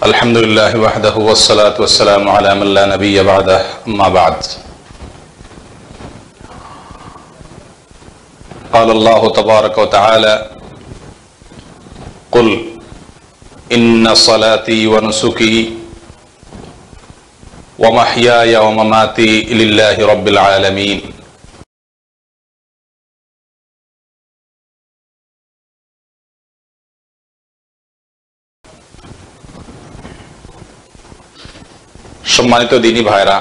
আলহামদুলিল্লাহ ওয়াহদাহু ওয়াসসালাতু ওয়াসসালামু আলা মান লা নাবিয়্যা বা'দাহু আম্মা বা'দ قال الله تبارك وتعالى قل إن صلاتي ونسكي ومحياي ومماتي لله رب العالمين সম্মানিত দিনী ভাইরা,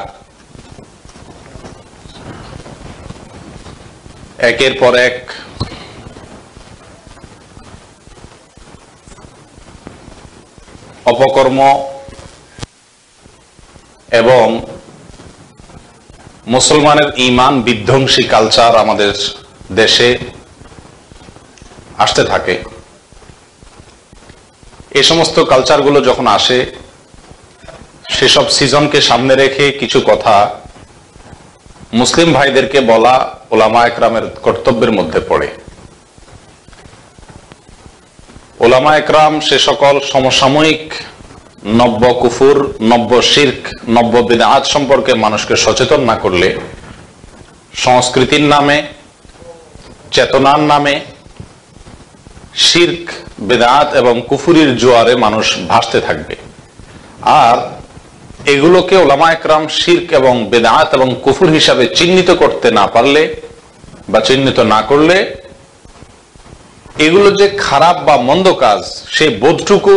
একের পর এক অপকর্ম এবং মুসলমানের ঈমান বিধ্বংসী কালচার আমাদের দেশে আসতে থাকে। এই সমস্ত কালচারগুলো যখন আসে, সেসব সিজনকে সামনে রেখে কিছু কথা মুসলিম ভাইদেরকে বলা উলামা একরামের কর্তব্যের মধ্যে পড়ে। উলামা একরাম সে সকল সমসাময়িক নব্য কুফুর, নব্য শিরক, নব্য বিদআত সম্পর্কে মানুষকে সচেতন না করলে সংস্কৃতির নামে, চেতনার নামে শিরক, বিদআত এবং কুফুরির জোয়ারে মানুষ ভাসতে থাকবে। আর এগুলোকে উলামা একরাম শিরক এবং বিদআত এবং কুফুর হিসাবে চিহ্নিত করতে না পারলে বা চিহ্নিত না করলে এগুলো যে খারাপ বা মন্দ কাজ, সেই বোধটুকু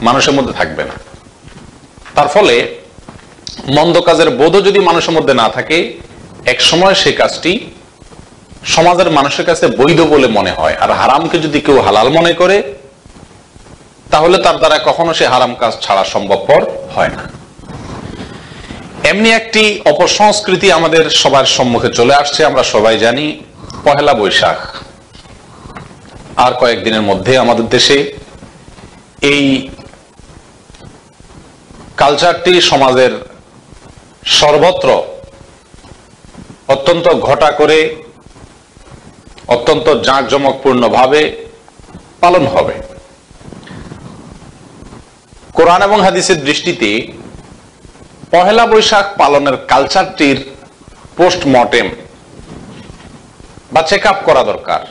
মানুষের মধ্যে থাকবে না। তার ফলে মন্দ কাজের বোধও যদি মানুষের মধ্যে না থাকে, এক সময় সেই কাজটি সমাজের মানুষের কাছে বৈধ বলে মনে হয়। আর হারামকে যদি কেউ হালাল মনে করে, তাহলে তার দ্বারা কখনো সে হারাম কাজ ছাড়া সম্ভবপর হয় না। এমনি একটি অপসংস্কৃতি আমাদের সবার সম্মুখে চলে আসছে। আমরা সবাই জানি পহেলা বৈশাখ আর কয়েকদিনের মধ্যে আমাদের দেশে এই কালচারটি সমাজের সর্বত্র অত্যন্ত ঘটা করে, অত্যন্ত জাঁকজমকপূর্ণ ভাবে পালন হবে। কোরআন এবং হাদিসের দৃষ্টিতে পহেলা বৈশাখ পালনের কালচারটির পোস্টমর্টেম বা চেক আপ করা দরকার,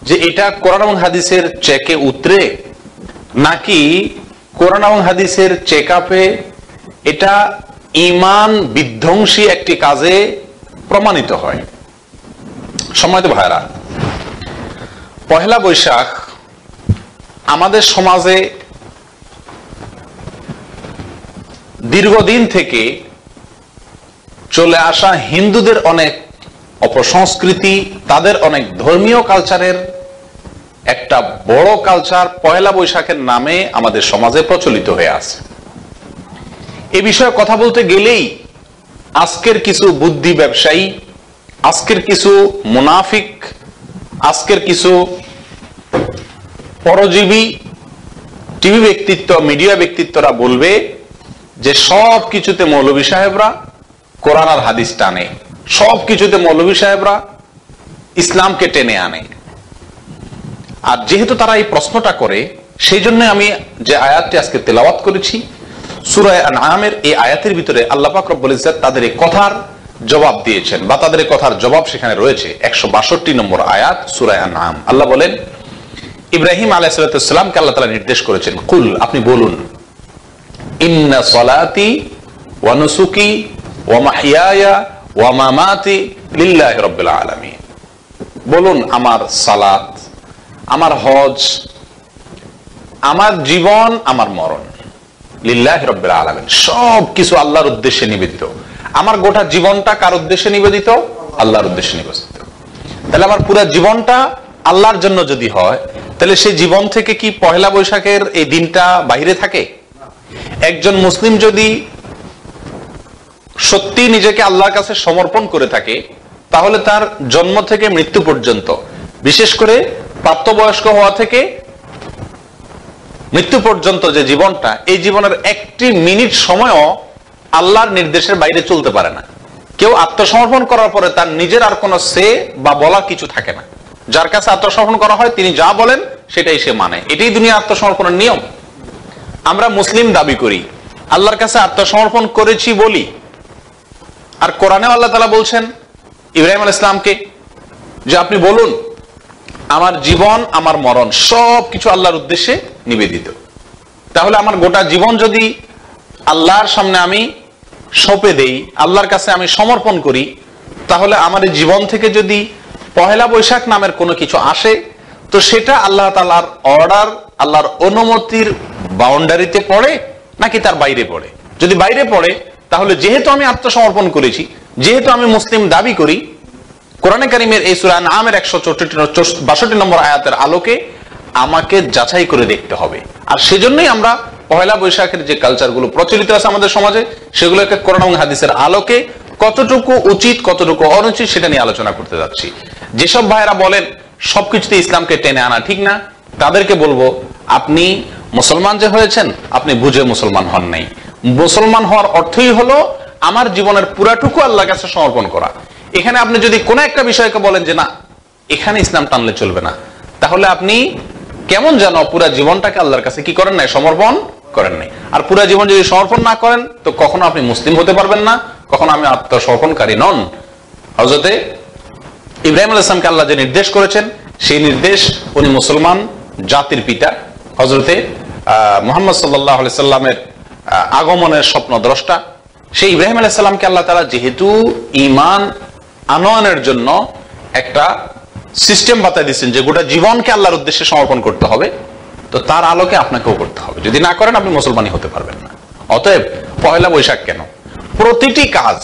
যে এটা কোরআন এবং হাদিসের চেকে উতরে নাকি কোরআন এবং হাদিসের চেক আপে এটা ঈমান বিধ্বংসী একটি কাজে প্রমাণিত হয়। সম্মানিত ভাইরা, পহেলা বৈশাখ আমাদের সমাজে দীর্ঘদিন থেকে চলে আসা হিন্দুদের অনেক অপসংস্কৃতি, তাদের অনেক ধর্মীয় কালচারের একটা বড় কালচার পহেলা বৈশাখের নামে আমাদের সমাজে প্রচলিত হয়ে আছে। এ বিষয়ে কথা বলতে গেলেই আজকের কিছু বুদ্ধি ব্যবসায়ী, আজকের কিছু মুনাফিক, আজকের কিছু পরজীবী টিভি ব্যক্তিত্ব, মিডিয়া ব্যক্তিত্বরা বলবে যে সব কিছুতে মৌলভী সাহেবরা কোরআন আর হাদিস টানে, সব কিছুতে মৌলভী সাহেবরা ইসলামকে টেনে আনে। আর যেহেতু তারা এই প্রশ্নটা করে, সেই জন্য আমি যে আয়াতটি আজকে তেলাওয়াত করেছি সূরা আনআমের, এই আয়াতের ভিতরে আল্লাহ পাক রব্বুল ইজ্জত তাদের এই কথার জবাব দিয়েছেন, বা তাদের এই কথার জবাব সেখানে রয়েছে। 162 নম্বর আয়াত সূরা আনআম। আল্লাহ বলেন, ইব্রাহিম আলাইহিস সালামকে আল্লাহ তাআলা নির্দেশ করেছেন, কুল, আপনি বলুন, ইন্না সলাতি ওয়া নুসুকি ওয়া মাহইয়ায়া ওয়া মামাতি লিল্লাহি রাব্বিল আলামিন। বলুন, আমার সালাত, আমার হজ, আমার জীবন, আমার মরণ লিল্লাহি রাব্বিল আলামিন, সব কিছু আল্লাহর উদ্দেশ্যে নিবেদিত। আমার গোটা জীবনটা কার উদ্দেশ্যে নিবেদিত? আল্লাহর উদ্দেশ্যে নিবেদিত। তাহলে আমার পুরো জীবনটা আল্লাহর জন্য যদি হয়, তাহলে সেই জীবন থেকে কি পহেলা বৈশাখের এই দিনটা বাইরে থাকে? একজন মুসলিম যদি সত্যি নিজেকে আল্লাহর কাছে সমর্পণ করে থাকে, তাহলে তার জন্ম থেকে মৃত্যু পর্যন্ত, বিশেষ করে প্রাপ্তবয়স্ক হওয়া থেকে মৃত্যু পর্যন্ত যে জীবনটা, এই জীবনের একটি মিনিট সময়ও আল্লাহর নির্দেশের বাইরে চলতে পারে না। কেউ আত্মসমর্পণ করার পরে তার নিজের আর কোনো সে বা বলার কিছু থাকে না। যার কাছে আত্মসমর্পণ করা হয় তিনি যা বলেন সেটাই সে মানে। এটাই দুনিয়া আত্মসমর্পণের নিয়ম। আমরা মুসলিম দাবি করি, আল্লাহর কাছে আত্মসমর্পণ করেছি বলি। আর কোরআনেও আল্লাহ তাআলা বলছেন ইব্রাহিম আলাইহিস সালামকে যে আপনি বলুন আমার জীবন আমার মরণ সবকিছু আল্লাহর উদ্দেশ্যে নিবেদিত। তাহলে আমার গোটা জীবন যদি আল্লাহর সামনে আমি সঁপে দেই, আল্লাহর কাছে আমি সমর্পণ করি, তাহলে আমার এই জীবন থেকে যদি পহেলা বৈশাখ নামের কোনো কিছু আসে তো সেটা আল্লাহ তাআলার অর্ডার, আল্লাহর অনুমতির বাউন্ডারিতে পড়ে নাকি তার বাইরে পড়ে। যদি বাইরে পড়ে তাহলে যেহেতু আমি আত্মসমর্পণ করেছি, যেহেতু আমি মুসলিম দাবি করি, কোরআনে কারীমের এই সূরা আনআমের 162 নম্বর আয়াতের আলোকে আমাকে যাচাই করে দেখতে হবে। আর সেজন্যই আমরা পহেলা বৈশাখের যে কালচারগুলো প্রচলিত আছে আমাদের সমাজে সেগুলোকে কোরআন এবং হাদিসের আলোকে কতটুকু উচিত কতটুকু অনুচিত সেটা নিয়ে আলোচনা করতে যাচ্ছি। যেসব ভাইয়েরা বলেন সবকিছুতে ইসলামকে টেনে আনা ঠিক না, তাদেরকে বলবো আপনি মুসলমান যে হয়েছেন আপনি বুঝে মুসলমান হন নাই। মুসলমান হওয়ার অর্থই হলো আমার জীবনের পুরাটুকু আল্লাহর কাছে সমর্পণ করা। এখানে আপনি যদি কোনো একটা বিষয়কে বলেন যে না এখানে ইসলাম টানলে চলবে না, তাহলে আপনি কেমন যেন পুরা জীবনটাকে আল্লাহর কাছে কি করেন নাই, সমর্পণ করেন নাই। আর পুরা জীবন যদি সমর্পণ না করেন তো কখনো আপনি মুসলিম হতে পারবেন না, কখনো আপনি আত্মসমর্পণকারী নন। হযরতে ইব্রাহিম আলাইহিস সালামকে আল্লাহ যে নির্দেশ করেছেন সেই নির্দেশ, উনি মুসলমান জাতির পিতা, হযরতে মুহাম্মদ সাল্লাল্লাহু আলাইহি সাল্লামের আগমনের স্বপ্নদ্রষ্টা, সেই ইব্রাহিম আলাইহিস সালামকে আল্লাহ তাআলা যেহেতু ঈমান আনয়নের জন্য একটা সিস্টেম বাতাই দিচ্ছেন যে গোটা জীবনকে আল্লাহর উদ্দেশ্যে সমর্পণ করতে হবে, তো তার আলোকে আপনাকেও করতে হবে। যদি না করেন আপনি মুসলমানই হতে পারবেন না। অতএব পহেলা বৈশাখ কেন, প্রতিটি কাজ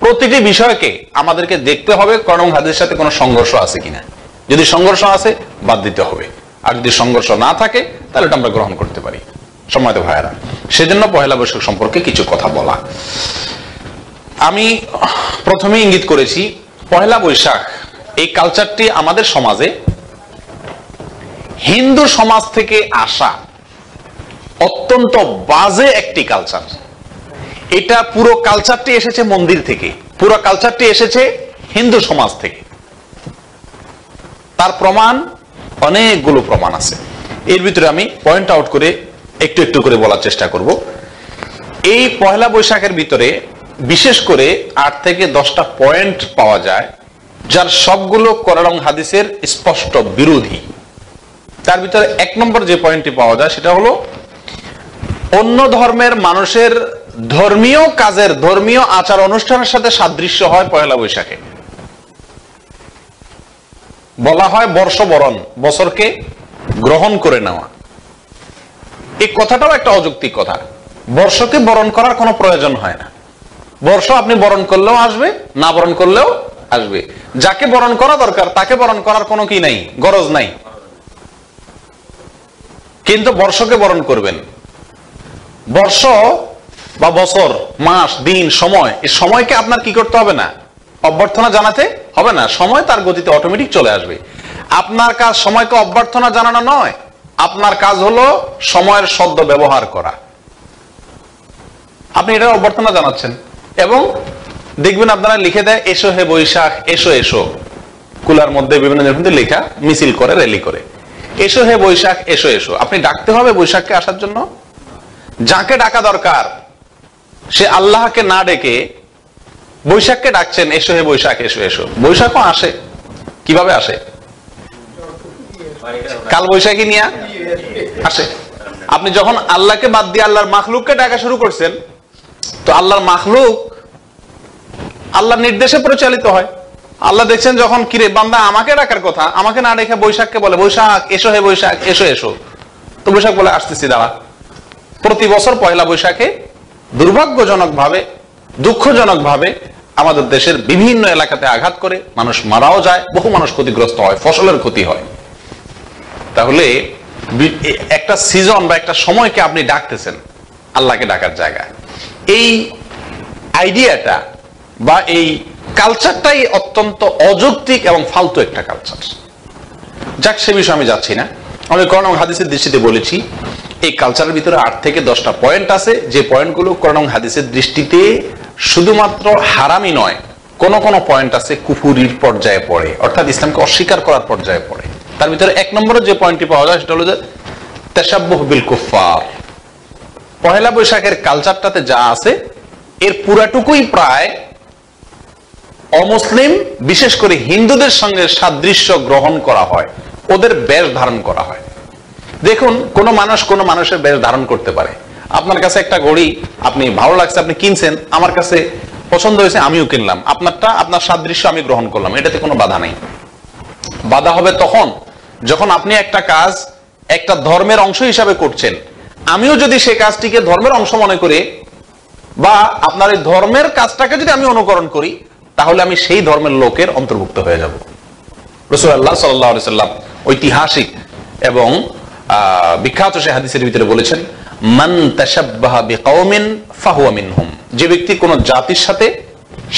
প্রতিটি বিষয়কে আমাদেরকে দেখতে হবে কোরআন এবং হাদিসের সাথে কোনো সংঘর্ষ আছে কিনা। যদি সংঘর্ষ আছে বাদ দিতে হবে, আর যদি সংঘর্ষ না থাকে তাহলে এটা আমরা গ্রহণ করতে পারি। সম্মানিত ভাইয়েরা, সেজন্য পহেলা বৈশাখ সম্পর্কে কিছু কথা বলা। আমি প্রথমে ইঙ্গিত করেছি পহেলা বৈশাখ এই কালচারটি আমাদের সমাজে হিন্দু সমাজ থেকে আসা অত্যন্ত বাজে একটি কালচার। এটা পুরো কালচারটি এসেছে মন্দির থেকে, পুরো কালচারটি এসেছে হিন্দু সমাজ থেকে। তার প্রমাণ অনেকগুলো প্রমাণ আছে, এর ভিতরে আমি পয়েন্ট আউট করে একটু একটু করে বলার চেষ্টা করব। এই পহেলা বৈশাখের ভিতরে বিশেষ করে 8 থেকে 10টা পয়েন্ট পাওয়া যায় যার সবগুলো কোরআন এবং হাদিসের স্পষ্ট বিরোধী। তার ভিতরে 1 নম্বর যে পয়েন্টটি পাওয়া যায় সেটা হলো অন্য ধর্মের মানুষের ধর্মীয় কাজের, ধর্মীয় আচার অনুষ্ঠানের সাথে সাদৃশ্য হয় পহেলা বৈশাখে। বলা হয় বর্ষবরণ, বছরকে গ্রহণ করে নেওয়া। এই কথাটাও একটা অযৌক্তিক কথা। বর্ষকে বরণ করার কোনো প্রয়োজন হয় না। বর্ষ আপনি বরণ করলেও আসবে, না বরণ করলেও আসবে। যাকে বরণ করা দরকার তাকে বরণ করার কোনো কি নাই, গরজ নাই। কিন্তু বর্ষকে বরণ করবেন। বর্ষ বা বছর, মাস, দিন, সময়, এই সময়কে আপনার কি করতে হবে না, অভ্যর্থনা জানাতে হবে না। সময় তার গতিতে অটোমেটিক চলে আসবে। আপনার কাজ সময়কে অভ্যর্থনা জানানো নয়, আপনার কাজ হলো সময়ের সদ্য ব্যবহার করা। আপনি এটা অভ্যর্থনা জানাচ্ছেন এবং দেখবেন আপনারা লিখে দেয় এসো হে বৈশাখ, এসো এসো। কুলার মধ্যে বিভিন্ন জায়গায় লেখা, মিছিল করে, র্যালি করে, এসো হে বৈশাখ, এসো এসো। আপনি ডাকতে হবে বৈশাখকে আসার জন্য? যাকে ডাকা দরকার সে আল্লাহকে না ডেকে বৈশাখকে ডাকছেন এসো হে বৈশাখ, এসো এসো। বৈশাখও আসে, কিভাবে আসে? কাল বৈশাখী নিয়ে আসে। আপনি যখন আল্লাহকে বাদ দিয়ে আল্লাহর মাখলুককে ডাকা শুরু করছেন, তো আল্লাহর মাখলুক আল্লাহর নির্দেশে পরিচালিত হয়। আল্লাহ দেখছেন যখন কিরে বান্দা আমাকে ডাকার কথা, আমাকে না ডেকে বৈশাখকে বলে বৈশাখ এসো হে বৈশাখ, এসো এসো, তো বৈশাখ বলে আসতেছি দাঁড়া। প্রতি বছর পয়লা বৈশাখে দুর্ভাগ্যজনক ভাবে, দুঃখজনক ভাবে আমাদের দেশের বিভিন্ন এলাকাতে আঘাত করে মানুষ মারাও যায়, বহু মানুষ ক্ষতিগ্রস্ত হয়, ফসলের ক্ষতি হয়। তাহলে একটা সিজন বা একটা সময়কে আপনি ডাকতেছেন আল্লাহকে ডাকার জায়গায়। এই আইডিয়াটা বা এই কালচারটাই অত্যন্ত অযৌক্তিক এবং ফালতু একটা কালচার। যাক, সে বিষয়ে আমি যাচ্ছি না। আমি কোরআন এবং হাদিসের দৃষ্টিতে বলেছি এই কালচারের ভিতরে 8 থেকে 10টা পয়েন্ট আছে, যে পয়েন্টগুলো কোরআন এবং হাদিসের দৃষ্টিতে শুধুমাত্র হারামই নয়, কোন কোন পয়েন্ট আছে কুফুরির পর্যায়ে পড়ে, অর্থাৎ ইসলামকে অস্বীকার করার পর্যায়ে পড়ে। তার ভিতরে 1 নম্বরে যে পয়েন্টটি পাওয়া যায় সেটা হলো যে তাশাব্বুহ বিল কুফফার। পহেলা বৈশাখের কালচারটাতে যা আছে এর পুরাটুকুই প্রায় অমুসলিম, বিশেষ করে হিন্দুদের সঙ্গে সাদৃশ্য গ্রহণ করা হয়, ওদের বেশ ধারণ করা হয়। দেখুন, কোন মানুষ কোন মানুষের বেশ ধারণ করতে পারে। আপনার কাছে একটা ঘড়ি আপনি ভালো লাগছে, আপনি কিনছেন, আমার কাছে পছন্দ হয়েছে, আমিও কিনলাম, আপনারটা, আপনার সাদৃশ্য আমি গ্রহণ করলাম, এটাতে কোনো বাধা নেই। বাধা হবে তখন যখন আপনি একটা কাজ একটা ধর্মের অংশ হিসাবে করছেন, আমিও যদি সেই কাজটিকে ধর্মের অংশ মনে করে বা আপনার এই ধর্মের কাজটাকে যদি আমি অনুকরণ করি, তাহলে আমি সেই ধর্মের লোকের অন্তর্ভুক্ত হয়ে যাব। রাসূলুল্লাহ সাল্লাল্লাহু আলাইহি সাল্লাম ঐতিহাসিক এবং বিখ্যাত সে হাদিসের ভিতরে বলেছেন, মান তাশাব্বাহা বিকওমিন ফাহুয়া মিনহুম। যে ব্যক্তি কোন জাতির সাথে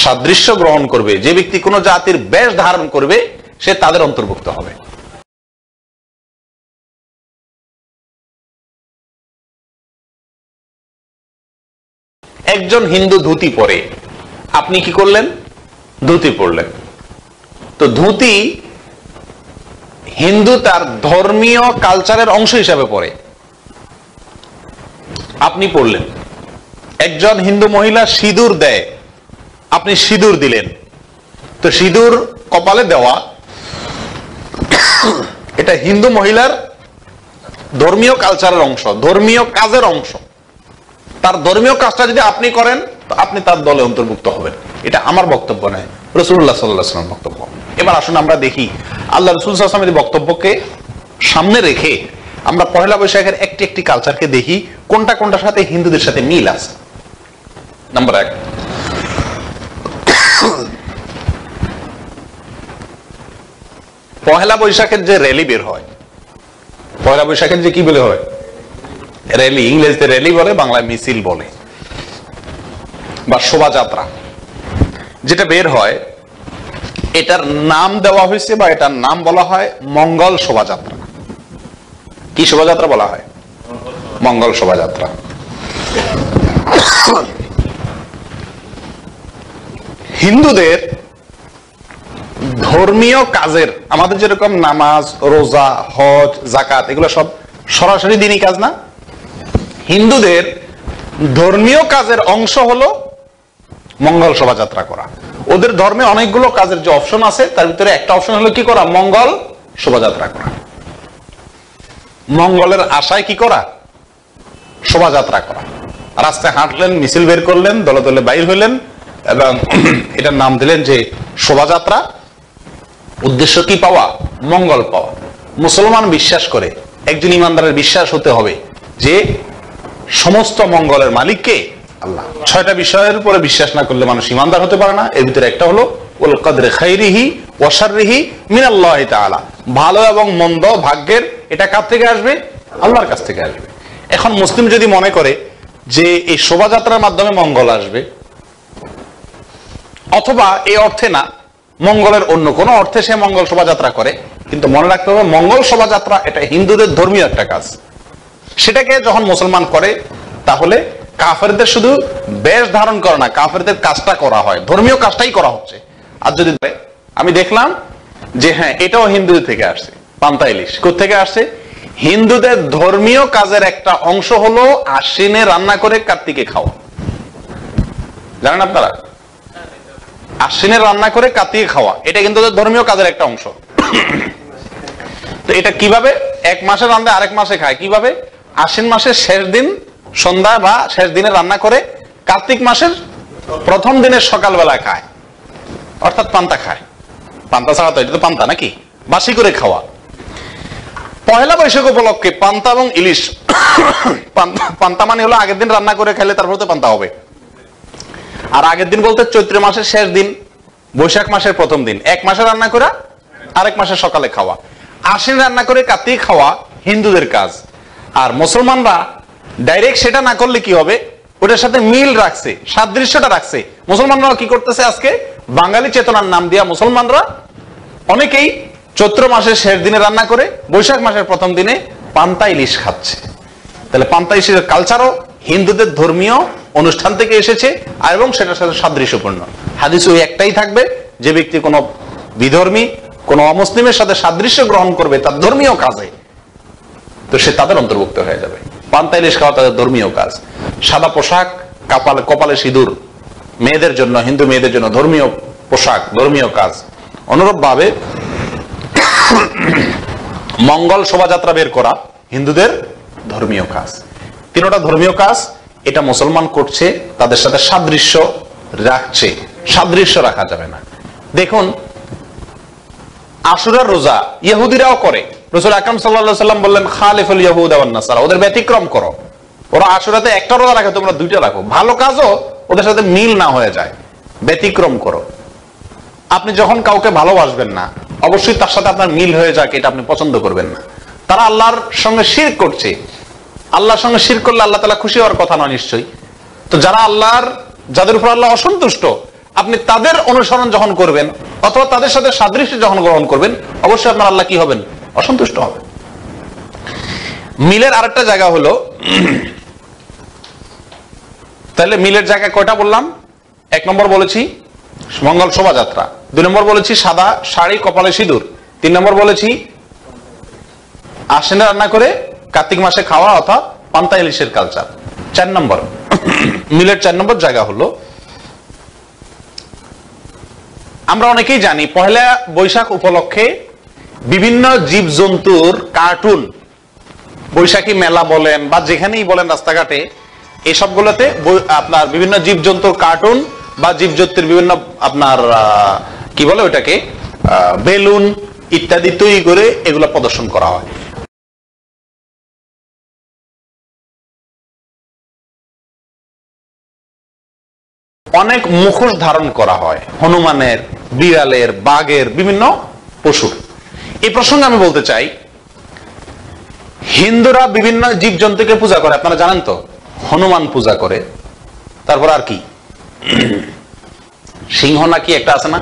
সাদৃশ্য গ্রহণ করবে, যে ব্যক্তি কোন জাতির বেশ ধারণ করবে, সে তাদের অন্তর্ভুক্ত হবে। একজন হিন্দু ধুতি পরে, আপনি কি করলেন? ধুতি পরলেন। তো ধুতি হিন্দু তার ধর্মীয় কালচারের অংশ হিসাবে পরে, আপনি পড়লেন। একজন হিন্দু মহিলা সিঁদুর দেয়, আপনি সিঁদুর দিলেন। তো সিঁদুর কপালে দেওয়া এটা হিন্দু মহিলার ধর্মীয় কালচারের অংশ, ধর্মীয় কাজের অংশ। তার ধর্মীয় কাজটা যদি আপনি করেন, তো আপনি তার দলে অন্তর্ভুক্ত হবেন। এটা আমার বক্তব্য নয়, রাসূলুল্লাহ সাল্লাল্লাহু আলাইহি ওয়াসাল্লামের বক্তব্য। এবার আসুন আমরা দেখি আল্লাহ রাসূল সাল্লাল্লাহু আলাইহি ওয়াসাল্লামের বক্তব্যকে সামনে রেখে আমরা পহেলা বৈশাখের একটি একটি কালচারকে দেখি কোনটা কোনটার সাথে হিন্দুদের সাথে মিল আছে। নাম্বার 1, পহেলা বৈশাখের যে র্যালি বের হয়, পহেলা বৈশাখের যে কি বের হয় র্যালি, ইংরেজিতে র্যালি বলে, বাংলায় মিছিল বলে বা শোভাযাত্রা, যেটা বের হয় এটার নাম দেওয়া হয়েছে বা এটার নাম বলা হয় মঙ্গল শোভাযাত্রা। কি শোভাযাত্রা বলা হয়? মঙ্গল শোভাযাত্রা। হিন্দুদের ধর্মীয় কাজের, আমাদের যেরকম নামাজ, রোজা, হজ, যাকাত, এগুলো সব সরাসরি দিনই কাজ না। হিন্দুদের ধর্মীয় কাজের অংশ হলো মঙ্গল শোভাযাত্রা করা। ওদের ধর্মে অনেকগুলো কাজের যে অপশন আছে, তার ভিতরে একটা অপশন হলো কি করা? মঙ্গল শোভাযাত্রা করা। মঙ্গলের আশায় কি করা? শোভাযাত্রা করা। রাস্তায় হাঁটলেন, মিছিল বের করলেন, দলে দলে বাইর হইলেন এবং এটার নাম দিলেন যে শোভাযাত্রা। উদ্দেশ্য কি পাওয়া? মঙ্গল পাওয়া। মুসলমান বিশ্বাস করে, একজন ইমানদারের বিশ্বাস হতে হবে যে সমস্ত মঙ্গলের মালিক কে? আল্লাহ। 6টা বিষয়ের উপরে বিশ্বাস না করলে মানুষ ইমানদার হতে পারে না। এর ভিতরে একটা হলো ওয়াল কদরে খাইরিহি ওয়া শাররিহি মিনাল্লাহি তাআলা। ভালো এবং মন্দ ভাগ্যের, এটা কার থেকে আসবে? আল্লাহর কাছ থেকে আসবে। এখন মুসলিম যদি মনে করে যে এই শোভাযাত্রার মাধ্যমে মঙ্গল আসবে, অথবা এই অর্থে না, মঙ্গলের অন্য কোনো অর্থে সে মঙ্গল শোভাযাত্রা করে, কিন্তু মনে রাখতে হবে মঙ্গল শোভাযাত্রা এটা হিন্দুদের ধর্মীয় একটা কাজ। সেটাকে যখন মুসলমান করে, তাহলে কাফেরদের শুধু বেশ ধারণ করে না, কাফেরদের কাজটা করা হয়, ধর্মীয় কাজটাই করা হচ্ছে। আর যদি আমি দেখলাম যে হ্যাঁ, এটাও হিন্দুদের থেকে আসছে, পান্তা ইলিশ কোত্থেকে আসছে? হিন্দুদের ধর্মীয় কাজের একটা অংশ হলো আশ্বিনে রান্না করে কার্তিকে খাওয়া। জানেন আপনারা? আশ্বিনে রান্না করে কার্তিকে খাওয়া, এটা কিন্তু ধর্মীয় কাজের একটা অংশ। তো এটা কিভাবে? এক মাসে রান্না আরেক মাসে খায়। কিভাবে? আশ্বিন মাসের শেষ দিন সন্ধ্যা বা শেষ দিনে রান্না করে কার্তিক মাসের প্রথম দিনের সকালবেলা খায়, অর্থাৎ পান্তা খায়। পান্তা ছাড়া তো এটা তো পান্তা নাকি, বাসি করে খাওয়া। পহেলা বৈশাখ উপলক্ষে পান্তা এবং ইলিশ, পান্তা মানে হলো আগের দিন রান্না করে খেলে তারপর তো পান্তা হবে। আর আগের দিন বলতে চৈত্র মাসের শেষ দিন, বৈশাখ মাসের প্রথম দিন, এক মাসে রান্না করে আরেক মাসে সকালে খাওয়া। আশ্বিন রান্না করে কার্তিক খাওয়া হিন্দুদের কাজ। আর মুসলমানরা ডাইরেক্ট সেটা না করলে কি হবে? ওটার সাথে মিল রাখছে, সাদৃশ্যটা রাখছে। মুসলমানরা কি করতেছে? আজকে বাঙালি চেতনার নাম দিয়া মুসলমানরা অনেকেই চৈত্র মাসের শেষ দিনে রান্না করে বৈশাখ মাসের প্রথম দিনে পান্তা ইলিশ খাচ্ছে। তাহলে পান্তা ইলিশের কালচারও হিন্দুদের ধর্মীয় অনুষ্ঠান থেকে এসেছে এবং সেটার সাথে সাদৃশ্যপূর্ণ। হাদিস ওই একটাই থাকবে, যে ব্যক্তি কোনো বিধর্মী, কোন অমুসলিমের সাথে সাদৃশ্য গ্রহণ করবে তার ধর্মীয় কাজে, তো সে তাদের অন্তর্ভুক্ত হয়ে যাবে। পান্তা ইলিশ খাওয়া তাদের ধর্মীয় কাজ। সাদা পোশাক, কপালে সিঁদুর মেয়েদের জন্য, হিন্দু মেয়েদের জন্য ধর্মীয় পোশাক, ধর্মীয় কাজ। অনুরূপ ভাবে মঙ্গল শোভাযাত্রা বের করা হিন্দুদের ধর্মীয় কাজ। তিনটা ধর্মীয় কাজ, এটা মুসলমান করছে, তাদের সাথে সাদৃশ্য রাখছে, সাদৃশ্য রাখা যাবে না। দেখুন আশুরার রোজা ইহুদিরাও করে, রাসূল আকরাম সাল্লাল্লাহু আলাইহি ওয়াসাল্লাম বললেন খালিফুল ইয়াহুদা ওয়ান নাসারা, ওদের ব্যতিক্রম করো। ওরা আশুরাতে একটা রোজা রাখে, তোমরা দুইটা রাখো। ভালো কাজও ওদের সাথে মিল না হয়ে যায়, ব্যতিক্রম করো। আপনি যখন কাউকে ভালোবাসবেন না, অবশ্যই তার সাথে আপনার মিল হয়ে যাক, এটা আপনি পছন্দ করবেন না। তারা আল্লাহর সঙ্গে শিরক করছে, আল্লাহর সঙ্গে শিরক করলে আল্লাহ তাআলা খুশি হওয়ার কথা নয় নিশ্চয়ই। তো যারা যাদের উপর আল্লাহ অসন্তুষ্ট, আপনি তাদের অনুসরণ যখন করবেন অথবা তাদের সাথে সাদৃশ্য যখন গ্রহণ করবেন, অবশ্যই আপনার আল্লাহ কি হবেন? অসন্তুষ্ট হবেন। মিলের আরেকটা জায়গা হলো, তাহলে মিলের জায়গা কয়টা বললাম? 1 নম্বর বলেছি মঙ্গল শোভাযাত্রা, 2 নম্বর বলেছি সাদা শাড়ি, কপালে সিঁদুর, 3 নম্বর বলেছি আশ্বিনে রান্না করে কার্তিক মাসে খাওয়া অর্থাৎ পান্তা ইলিশের কালচার। 4 নম্বর মিলের 4 নম্বর জায়গা হলো, আমরা অনেকেই জানি পহেলা বৈশাখ উপলক্ষে বিভিন্ন জীবজন্তুর কার্টুন, বৈশাখী মেলা বলেন বা যেখানেই বলেন রাস্তাঘাটে, এই সবগুলোতে আপনার বিভিন্ন জীবজন্তুর কার্টুন বা জীবজন্তুর বিভিন্ন আপনার কি বলে ওটাকে বেলুন ইত্যাদি তৈরি করে এগুলো প্রদর্শন করা হয়। অনেক মুখোশ ধারণ করা হয়, হনুমানের, বিড়ালের, বাঘের, বিভিন্ন পশুর। এই প্রসঙ্গে আমি বলতে চাই, হিন্দুরা বিভিন্ন জীবজন্তুকে পূজা করে, আপনারা জানেন তো। হনুমান পূজা করে, তারপর আর কি সিংহ নাকি একটা আছে না,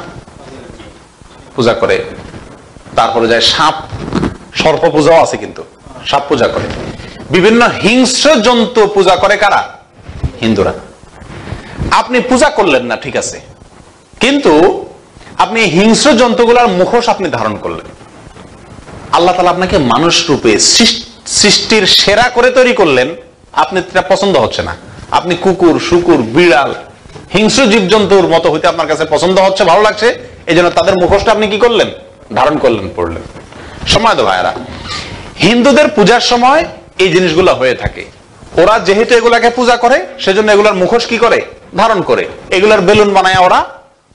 পূজা করে। তারপরে যায় সাপ, সর্প পূজাও আছে, কিন্তু সাপ পূজা করে। বিভিন্ন হিংস্র জন্তু পূজা করে কারা? হিন্দুরা। আপনি পূজা করলেন না, ঠিক আছে, কিন্তু আপনি হিংস্র জন্তুগুলার মুখোশ আপনি ধারণ করলেন। আল্লাহ তাআলা আপনাকে মানুষ রূপে সৃষ্টির সেরা করে তৈরি করলেন, আপনি এটা পছন্দ হচ্ছে না। আপনি কুকুর, শুকুর, বিড়াল, হিংস্র জীবজন্তুর মতো হইতে আপনার কাছে পছন্দ হচ্ছে, ভালো লাগছে, এই জন্য তাদের মুখোশটা আপনি কি করলেন? ধারণ করলেন, পড়লেন। সময় তো ভাইরা, হিন্দুদের পূজার সময় এই জিনিসগুলো হয়ে থাকে। ওরা যেহেতু এগুলাকে পূজা করে, সেজন্য এগুলার মুখোশ কি করে? ধারণ করে। এগুলার বেলুন বানায় ওরা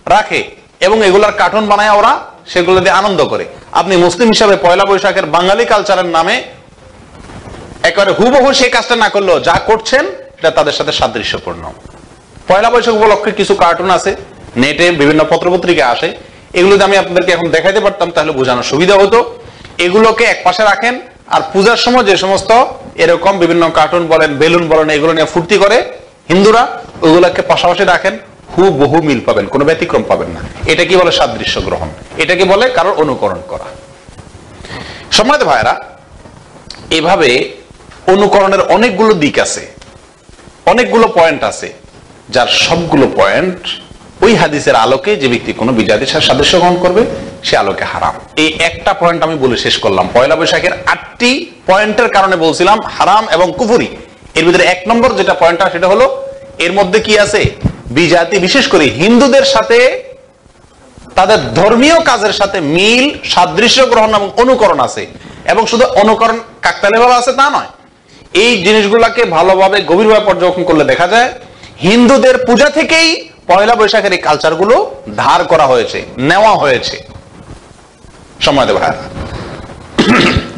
রাখে এবং এগুলার কার্টুন বানায় ওরা সেগুলো দিয়ে আনন্দ করে। আপনি মুসলিম হিসাবে পয়লা বৈশাখের বাঙালি কালচারের নামে একেবারে হুবহু সেই কাজটা না করলেও যা করছেন এটা তাদের সাথে সাদৃশ্যপূর্ণ। পয়লা বৈশাখ উপলক্ষে কিছু কার্টুন আছে, নেটে বিভিন্ন পত্রপত্রিকা আসে, এগুলোতে আমি আপনাদেরকে এখন দেখাইতে পারতাম, তাহলে বোঝানোর সুবিধা হতো। এগুলোকে এক পাশে রাখেন, আর পূজার সময় যে সমস্ত এরকম বিভিন্ন কার্টুন বলেন, বেলুন বলেন, এগুলো নিয়ে ফুর্তি করে হিন্দুরা, ওগুলোকে পাশাপাশি রাখেন, হুবহু মিল পাবেন, কোনো ব্যতিক্রম পাবেন না। এটা কি বলে? সাদৃশ্য গ্রহণ। এটাকে বলে কারোর অনুকরণ করা। সম্মানিত ভাইরা, এভাবে অনুকরণের অনেকগুলো দিক আছে, অনেকগুলো পয়েন্ট আছে, যার সবগুলো পয়েন্ট ওই হাদিসের আলোকে যে ব্যক্তি কোনো বিজাতির সাথে সাদৃশ্য গ্রহণ করবে সে আলোকে হারাম। এই একটা পয়েন্ট আমি বলে শেষ করলাম। পয়লা বৈশাখের 8টি পয়েন্টের কারণে বলছিলাম হারাম এবং কুফরি। এর ভিতরে 1 নম্বর যেটা পয়েন্টটা, সেটা হলো এর মধ্যে কি আছে? বিজাতি, বিশেষ করে হিন্দুদের সাথে তাদের ধর্মীয় কাজের সাথে মিল, সাদৃশ্য গ্রহণ এবং অনুকরণ আছে। এবং শুধু অনুকরণ কাকতালীয় ভাবে আছে তা নয়, এই জিনিসগুলোকে ভালোভাবে গভীরভাবে পর্যবেক্ষণ করলে দেখা যায় হিন্দুদের পূজা থেকেই পয়লা বৈশাখের এই কালচারগুলো ধার করা হয়েছে, নেওয়া হয়েছে। সম্মানিত ভাইরা,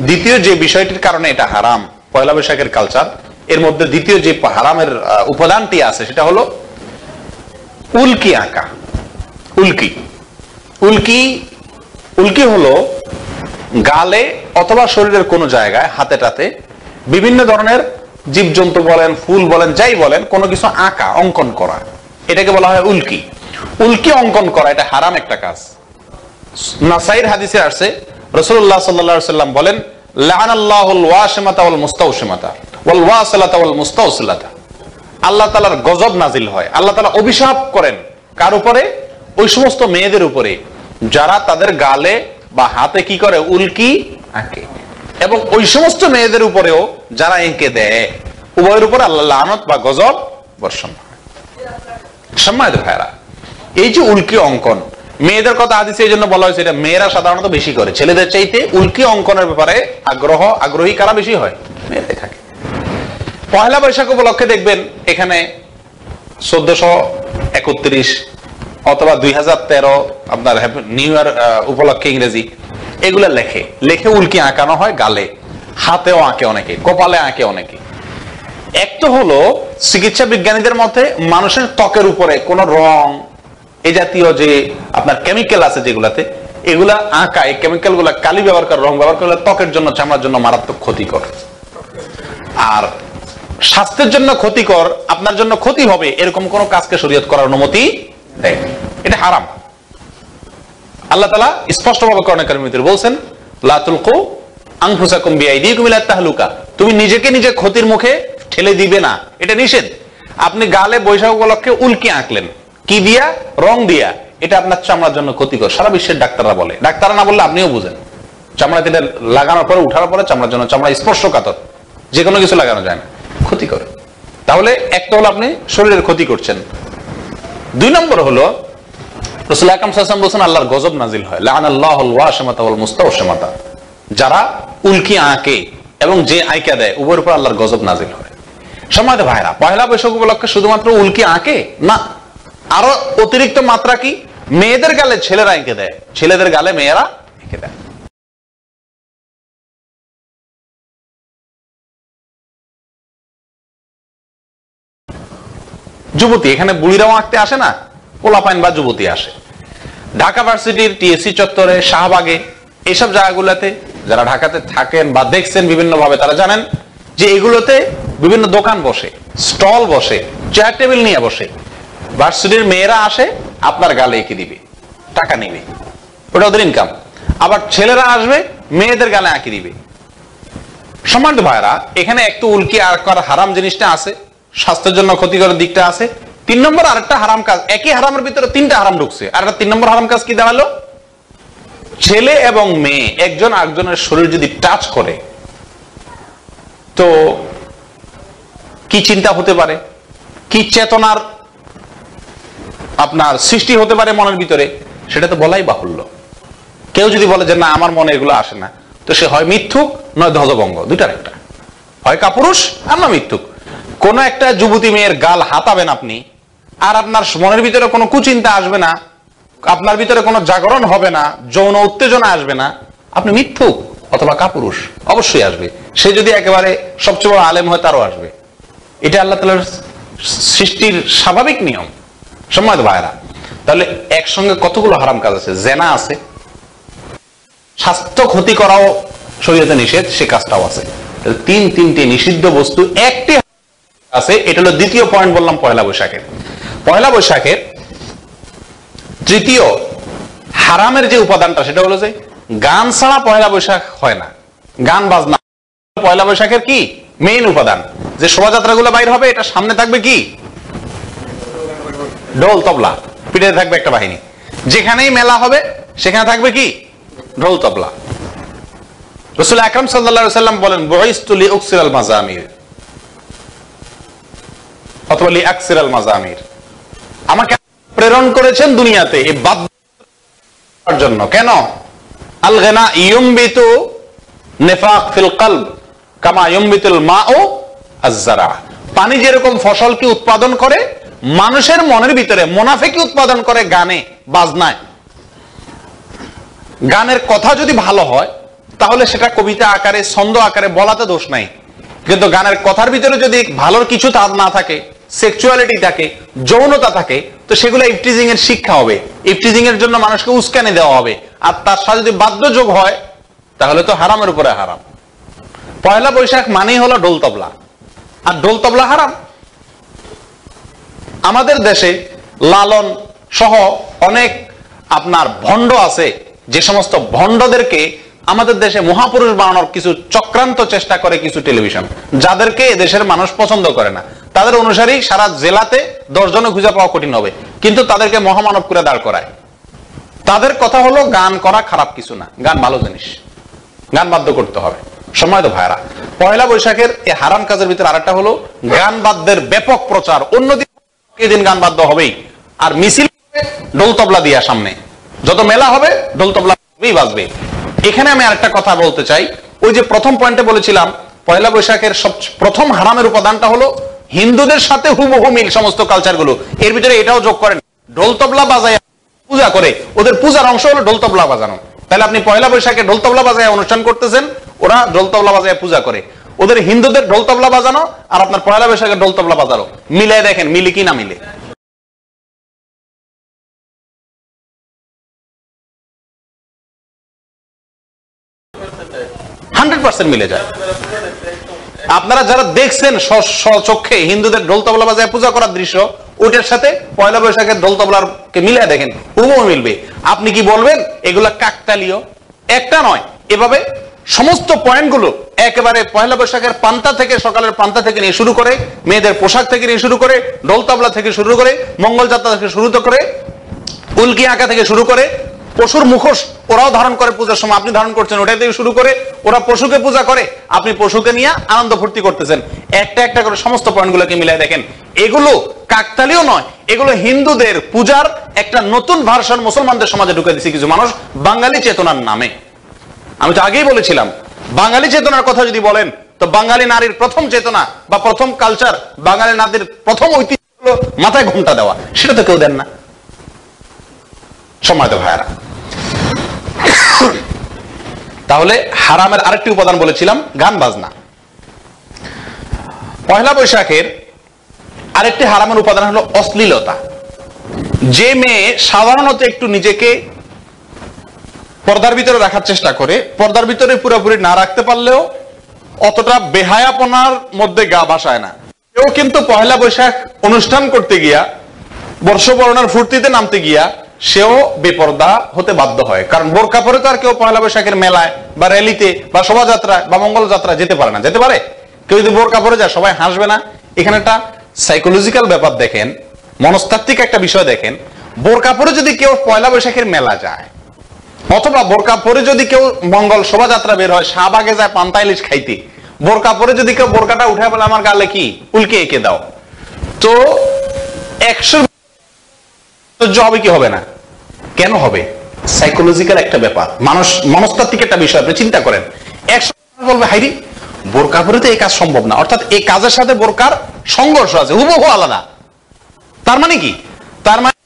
দ্বিতীয় যে বিষয়টির কারণে এটা হারাম, পয়লা বৈশাখের কালচার, এর মধ্যে দ্বিতীয় যে হারামের উপাদানটি আছে সেটা হলো উল্কি আঁকা। উল্কি উল্কি উল্কি হলো গালে অথবা শরীরের কোনো জায়গায়, হাতে টাতে বিভিন্ন ধরনের জীবজন্তু বলেন, ফুল বলেন, যাই বলেন, কোনো কিছু আঁকা, অঙ্কন করা, এটাকে বলা হয় উল্কি। উল্কি অঙ্কন করা এটা হারাম একটা কাজ। নাসাইর হাদিসে আসছে, রাসূলুল্লাহ সাল্লাল্লাহু আলাইহি ওয়াসাল্লাম বলেন, লাআনাল্লাহুল ওয়াশিমাতা ওয়াল মুস্তাওশিমাতা ওয়াল ওয়াসিলাতা ওয়াল মুস্তাওসিলাতা। আল্লাহ তাআলার গজব নাজিল হয়, আল্লাহ তাআলা অভিশাপ করেন কার উপরে? ওই সমস্ত মেয়েদের উপরে যারা তাদের গালে বা হাতে কি করে, উল্কি আঁকে, এবং ওই সমস্ত মেয়েদের উপরেও যারা এঁকে দেয়, উভয়ের উপর আল্লাহ লানত বা গজব বর্ষণ হয়। সম্মানিত ভাইরা, এই যে উল্কি অঙ্কন, মেয়েদের কথা হাদিসে এই জন্য বলা হয়েছে, এটা মেয়েরা সাধারণত বেশি করে, ছেলেদের চাইতে উল্কি অঙ্কনের ব্যাপারে আগ্রহী কারা বেশি হয়? মেয়েরাই থাকে। পয়লা বৈশাখ উপলক্ষে দেখবেন এখানে 1431 অথবা 2013 আপনার নিউ ইয়ার উপলক্ষে ইংরেজি, এগুলা লেখে উল্কি আঁকানো হয়, গালে, হাতেও আঁকে অনেকে, কপালে আঁকে অনেকে। এক তো হলো চিকিৎসা বিজ্ঞানীদের মতে মানুষের ত্বকের উপরে কোন রং, এই জাতীয় যে আপনার কেমিক্যাল আছে যেগুলাতে, এগুলা আঁকা, এই কেমিক্যাল গুলা কালি ব্যবহার করে, রং ব্যবহার করলে ত্বকের জন্য, চামড়ার জন্য মারাত্মক ক্ষতিকর। আর স্বাস্থ্যের জন্য ক্ষতিকর, আপনার জন্য ক্ষতি হবে এরকম কোন কাজকে শরীয়ত করার অনুমতি দেয়, এটা হারাম। আল্লাহ তাআলা স্পষ্টভাবে কোরআন কারীমের ভিতরে বলছেন, লা তুলকু আনফুসাকুম বিআইদিকুম ইলা তাহলুকা, তুমি নিজেকে নিজে ক্ষতির মুখে ঠেলে দিবে না, এটা নিষেধ। আপনি গালে বৈশাখ উপলক্ষে উল্কি আঁকলেন, কি দিয়া? রং দিয়া। এটা আপনার চামড়ার জন্য ক্ষতিকর। সারা বিশ্বের ডাক্তাররা বলে, ডাক্তাররা না বললে আপনিও বুঝেন, চামড়াতে এটা লাগানোর পরে, উঠার পরে চামড়ার জন্য, চামড়া স্পর্শকাতর, যে কোনো কিছু লাগানো যায় না, ক্ষতিকর। তাহলে একটা হলো আপনি শরীরের ক্ষতি করছেন। 2 নম্বর হলো রাসূল আকরাম সাল্লাল্লাহু আলাইহি ওয়াসাল্লাম বলেছেন আল্লাহর গজব নাজিল হয়, লাআনাল্লাহুল ওয়াশিমাতা ওয়াল মুস্তাওশিমাতা, যারা উল্কি আঁকে এবং যে আঁকা দেয় উভয়ের উপর আল্লাহর গজব নাজিল হয়। সম্মানিত ভাইরা, পয়লা বৈশাখ উপলক্ষে শুধুমাত্র উল্কি আঁকে না, আরো অতিরিক্ত মাত্রা কি, মেয়েদের গালে ছেলেরা এঁকে দেয়, ছেলেদের গালে মেয়েরা এঁকে দেয়। যুবতী, এখানে বুড়িরাও আঁকতে আসে না, পোলাপাইন বা যুবতী আসে। ঢাকা ভার্সিটির টিএসসি চত্বরে, শাহবাগে, এইসব জায়গাগুলোতে যারা ঢাকাতে থাকেন বা দেখছেন বিভিন্ন ভাবে, তারা জানেন যে এগুলোতে বিভিন্ন দোকান বসে, স্টল বসে, চেয়ার টেবিল নিয়ে বসে। ভার্সিটির মেয়েরা আসে, আপনার গালে এঁকে দিবে, টাকা নিবে, ওটা ওদের ইনকাম। আবার ছেলেরা আসবে, মেয়েদের গালে আঁকি দিবে। সম্মানিত ভাইরা, এখানে একটু উল্কি আঁকার হারাম জিনিসটা আছে, স্বাস্থ্যের জন্য ক্ষতিকর দিকটা আছে। 3 নম্বর আরেকটা হারাম কাজ, একই হারামের ভিতরে 3টা হারাম ঢুকছে। আর 3 নম্বর হারাম কাজ কি দাঁড়ালো? ছেলে এবং মেয়ে একজন আরেকজনের শরীর যদি টাচ করে, তো কি চিন্তা হতে পারে, কি চেতনার আপনার সৃষ্টি হতে পারে মনের ভিতরে, সেটা তো বলাই বাহুল্য। কেউ যদি বলে যে না আমার মনে এগুলো আসে না, তো সে হয় মিথ্যুক নয় ধ্বজভঙ্গ, দুটার একটা, হয় কাপুরুষ আর না মিথ্যুক। কোন একটা যুবতী মেয়ের গাল হাতাবেন আপনি, আর আপনার মনের ভিতরে কোনো কুচিন্তা আসবে না, আপনার ভিতরে কোনো জাগরণ হবে না, যৌন উত্তেজনা আসবে না, আপনি মিথ্যুক অথবা কাপুরুষ অবশ্যই আসবে। সে যদি একেবারে সবচেয়ে বড় আলেম হয়, তারও আসবে। এটা আল্লাহ তাআলার সৃষ্টির স্বাভাবিক নিয়ম। সম্মানিত ভাইরা, তাহলে একসঙ্গে কতগুলো হারাম কাজ আছে। জেনা আছে, স্বাস্থ্য ক্ষতি করাও শরীয়তে নিষেধ, সে কাজটাও আছে। তিনটি নিষিদ্ধ বস্তু, একটি আছে। এটা হলো দ্বিতীয় পয়েন্ট বললাম পয়লা বৈশাখের। পয়লা বৈশাখের তৃতীয় হারামের যে উপাদানটা, সেটা হলো যে গান ছাড়া পয়লা বৈশাখ হয় না, গান বাজনা পয়লা বৈশাখের কি মেইন উপাদান। যে শোভাযাত্রাগুলো বাইর হবে, এটা সামনে থাকবে কি ঢোল তবলা, পিঠে থাকবে একটা বাহিনী। যেখানেই মেলা হবে সেখানে থাকবে কি ঢোল তবলা। রাসূল আকরাম সাল্লাল্লাহু আলাইহি ওয়াসাল্লাম বলেন, বুইসতু লিউকসিরাল মাযামির অথবা লিআকসিরাল মাযামির, আমাকে প্রেরণ করেছেন দুনিয়াতে এই বাদ্যের জন্য। কেন? আল গিনা ইউমবিতু নিফাক ফিল কলব কামা ইউমবিতুল মাউ আয-যারা, পানি যেরকম ফসলকে উৎপাদন করে, মানুষের মনের ভিতরে মুনাফিকি উৎপাদন করে গানে বাজনায়। গানের কথা যদি ভালো হয়, তাহলে সেটা কবিতা আকারে, ছন্দ আকারে বলাতে দোষ নাই। কিন্তু গানের কথার ভিতরে যদি ভালোর কিছু না থাকে, সেক্সুয়ালিটি থাকে, যৌনতা থাকে, তো সেগুলো ইফটিজিং এর শিক্ষা হবে, ইফটিজিং এর জন্য মানুষকে উস্কানি দেওয়া হবে। আর তার সাথে যদি বাদ্যযোগ হয়, তাহলে তো হারামের উপরে হারাম। পয়লা বৈশাখ মানেই হলো ঢোল তবলা, আর ঢোল তবলা হারাম। আমাদের দেশে লালন সহ অনেক আপনার ভণ্ড আছে, যে সমস্ত ভণ্ডদেরকে আমাদের দেশে মহাপুরুষ বানানোর কিছু চক্রান্ত চেষ্টা করে কিছু টেলিভিশন, যাদেরকে দেশের মানুষ পছন্দ করে না। তাদের অনুসারী সারা জেলাতে 10 জনে খুঁজে পাওয়া কঠিন হবে। কিন্তু তাদেরকে মহামানব করে দাঁড় করায়। তাদের কথা হলো গান করা খারাপ কিছু না, গান ভালো জিনিস, গান বাধ্য করতে হবে। সম্মানিত ভাইরা, পয়লা বৈশাখের এই হারাম কাজের ভিতরে আরেকটা হলো গান বাদ্যের ব্যাপক প্রচার। অন্যদিন গান বাদ্য হবেই, আর মিছিল ঢোল তবলা দিয়া সামনে, যত মেলা হবে ঢোল তবলা বাজবে। এখানে আমি আরেকটা কথা বলতে চাই, ওই যে প্রথম পয়েন্টে বলেছিলাম পয়লা বৈশাখের প্রথম হারামের উপাদানটা হলো হিন্দুদের সাথে হুবহু মিল সমস্ত কালচার গুলো। এর ভিতরে এটাও যোগ করেন, ঢোল তবলা বাজায় পূজা করে, ওদের পূজার অংশ হলো ঢোল তবলা বাজানো। তাহলে আপনি পয়লা বৈশাখে ঢোল তবলা বাজায় অনুষ্ঠান করতেছেন, ওরা ঢোল তবলা বাজায় পূজা করে। ওদের হিন্দুদের ঢোল তবলা বাজানো আর আপনার পয়লা বৈশাখে ঢোল তবলা বাজানো মিলে দেখেন মিলে কি না মিলে। 100% মিলে যায়। আপনারা যারা দেখছেন চোখে হিন্দুদের ঢোল তবলা বাজায় পূজা করার দৃশ্য, ওইটার সাথে পয়লা বৈশাখের ঢোল তবলাকে মিলে দেখেন, হুবহু মিলবে। আপনি কি বলবেন এগুলা কাকতালীয়? একটা নয়, এভাবে সমস্ত পয়েন্টগুলো একেবারে পয়লা বৈশাখের পান্তা থেকে, সকালের পান্তা থেকে নিয়ে শুরু করে, মেয়েদের পোশাক থেকে নিয়ে শুরু করে, ঢোল তবলা থেকে শুরু করে, মঙ্গল যাত্রা থেকে শুরু করে, উল্কি আঁকা থেকে শুরু করে, পশুর মুখোশ ওরাও ধারণ করে পূজার সময়, আপনি ধারণ করছেন, ওটাই থেকে শুরু করে ওরা পশুকে পূজা করে, আপনি পশুকে নিয়ে আনন্দ ফুর্তি করতেছেন। একটা একটা করে সমস্ত পয়েন্টগুলোকে মিলাই দেখেন, এগুলো কাকতালীয় নয়, এগুলো হিন্দুদের পূজার একটা নতুন ভার্সন মুসলমানদের সমাজে ঢুকে দিচ্ছে কিছু মানুষ বাঙালি চেতনার নামে। আমি তো আগেই বলেছিলাম, বাঙালি চেতনার কথা যদি বলেন তো বাঙালি নারীর প্রথম চেতনা বা প্রথম কালচার, বাঙালি নারীর প্রথম ঐতিহ্য হলো মাথায় ঘোমটা দেওয়া, সেটা তো কেউ দেন না। সম্মানিত ভাইয়ারা, তাহলে হারামের আরেকটি উপাদান বলেছিলাম গান বাজনা। পয়লা বৈশাখের আরেকটি হারামের উপাদান হলো অশ্লীলতা। যে মেয়ে সাধারণত একটু নিজেকে পর্দার ভিতরে রাখার চেষ্টা করে, পর্দার ভিতরে পুরোপুরি না রাখতে পারলেও অতটা বেহায়াপনার মধ্যে গা ভাসায় না, কেউ কিন্তু পয়লা বৈশাখ অনুষ্ঠান করতে গিয়া, বর্ষবরণের ফুর্তিতে নামতে গিয়া সেও বেপর্দা হতে বাধ্য হয়। কারণ বোরকা পরে তো আর কেউ পয়লা বৈশাখের মেলায় বা র্যালিতে বা শোভাযাত্রায় বা মঙ্গল যাত্রা যেতে পারে না। যেতে পারে কেউ যদি বোরকা পরে যায়, সবাই হাসবে না? এখানে একটা সাইকোলজিক্যাল ব্যাপার দেখেন, মনস্তাত্ত্বিক একটা বিষয় দেখেন। বোরকা পরে যদি কেউ পয়লা বৈশাখের মেলা যায়, অথবা বোরকা পরে যদি কেউ মঙ্গল শোভাযাত্রা বের হয়, শাহবাগে যায় পান্তা ইলিশ খাইতে, বোরকা পরে যদি কেউ বোরকাটা উঠে বলে আমার গালে কি উল্কে এঁকে দাও, তো 100 হবে কি হবে না? কেন হবে? সাইকোলজিক্যাল একটা ব্যাপার, মানুষ মনস্তাত্ত্বিক একটা বিষয়। আপনি চিন্তা করেন, 100 বলবে হাইরি বোরকা পরে তো এই কাজ সম্ভব না, অর্থাৎ এই কাজের সাথে বোরকার সংঘর্ষ আছে, হুবহু আলাদা। তার মানে কি? তার মানে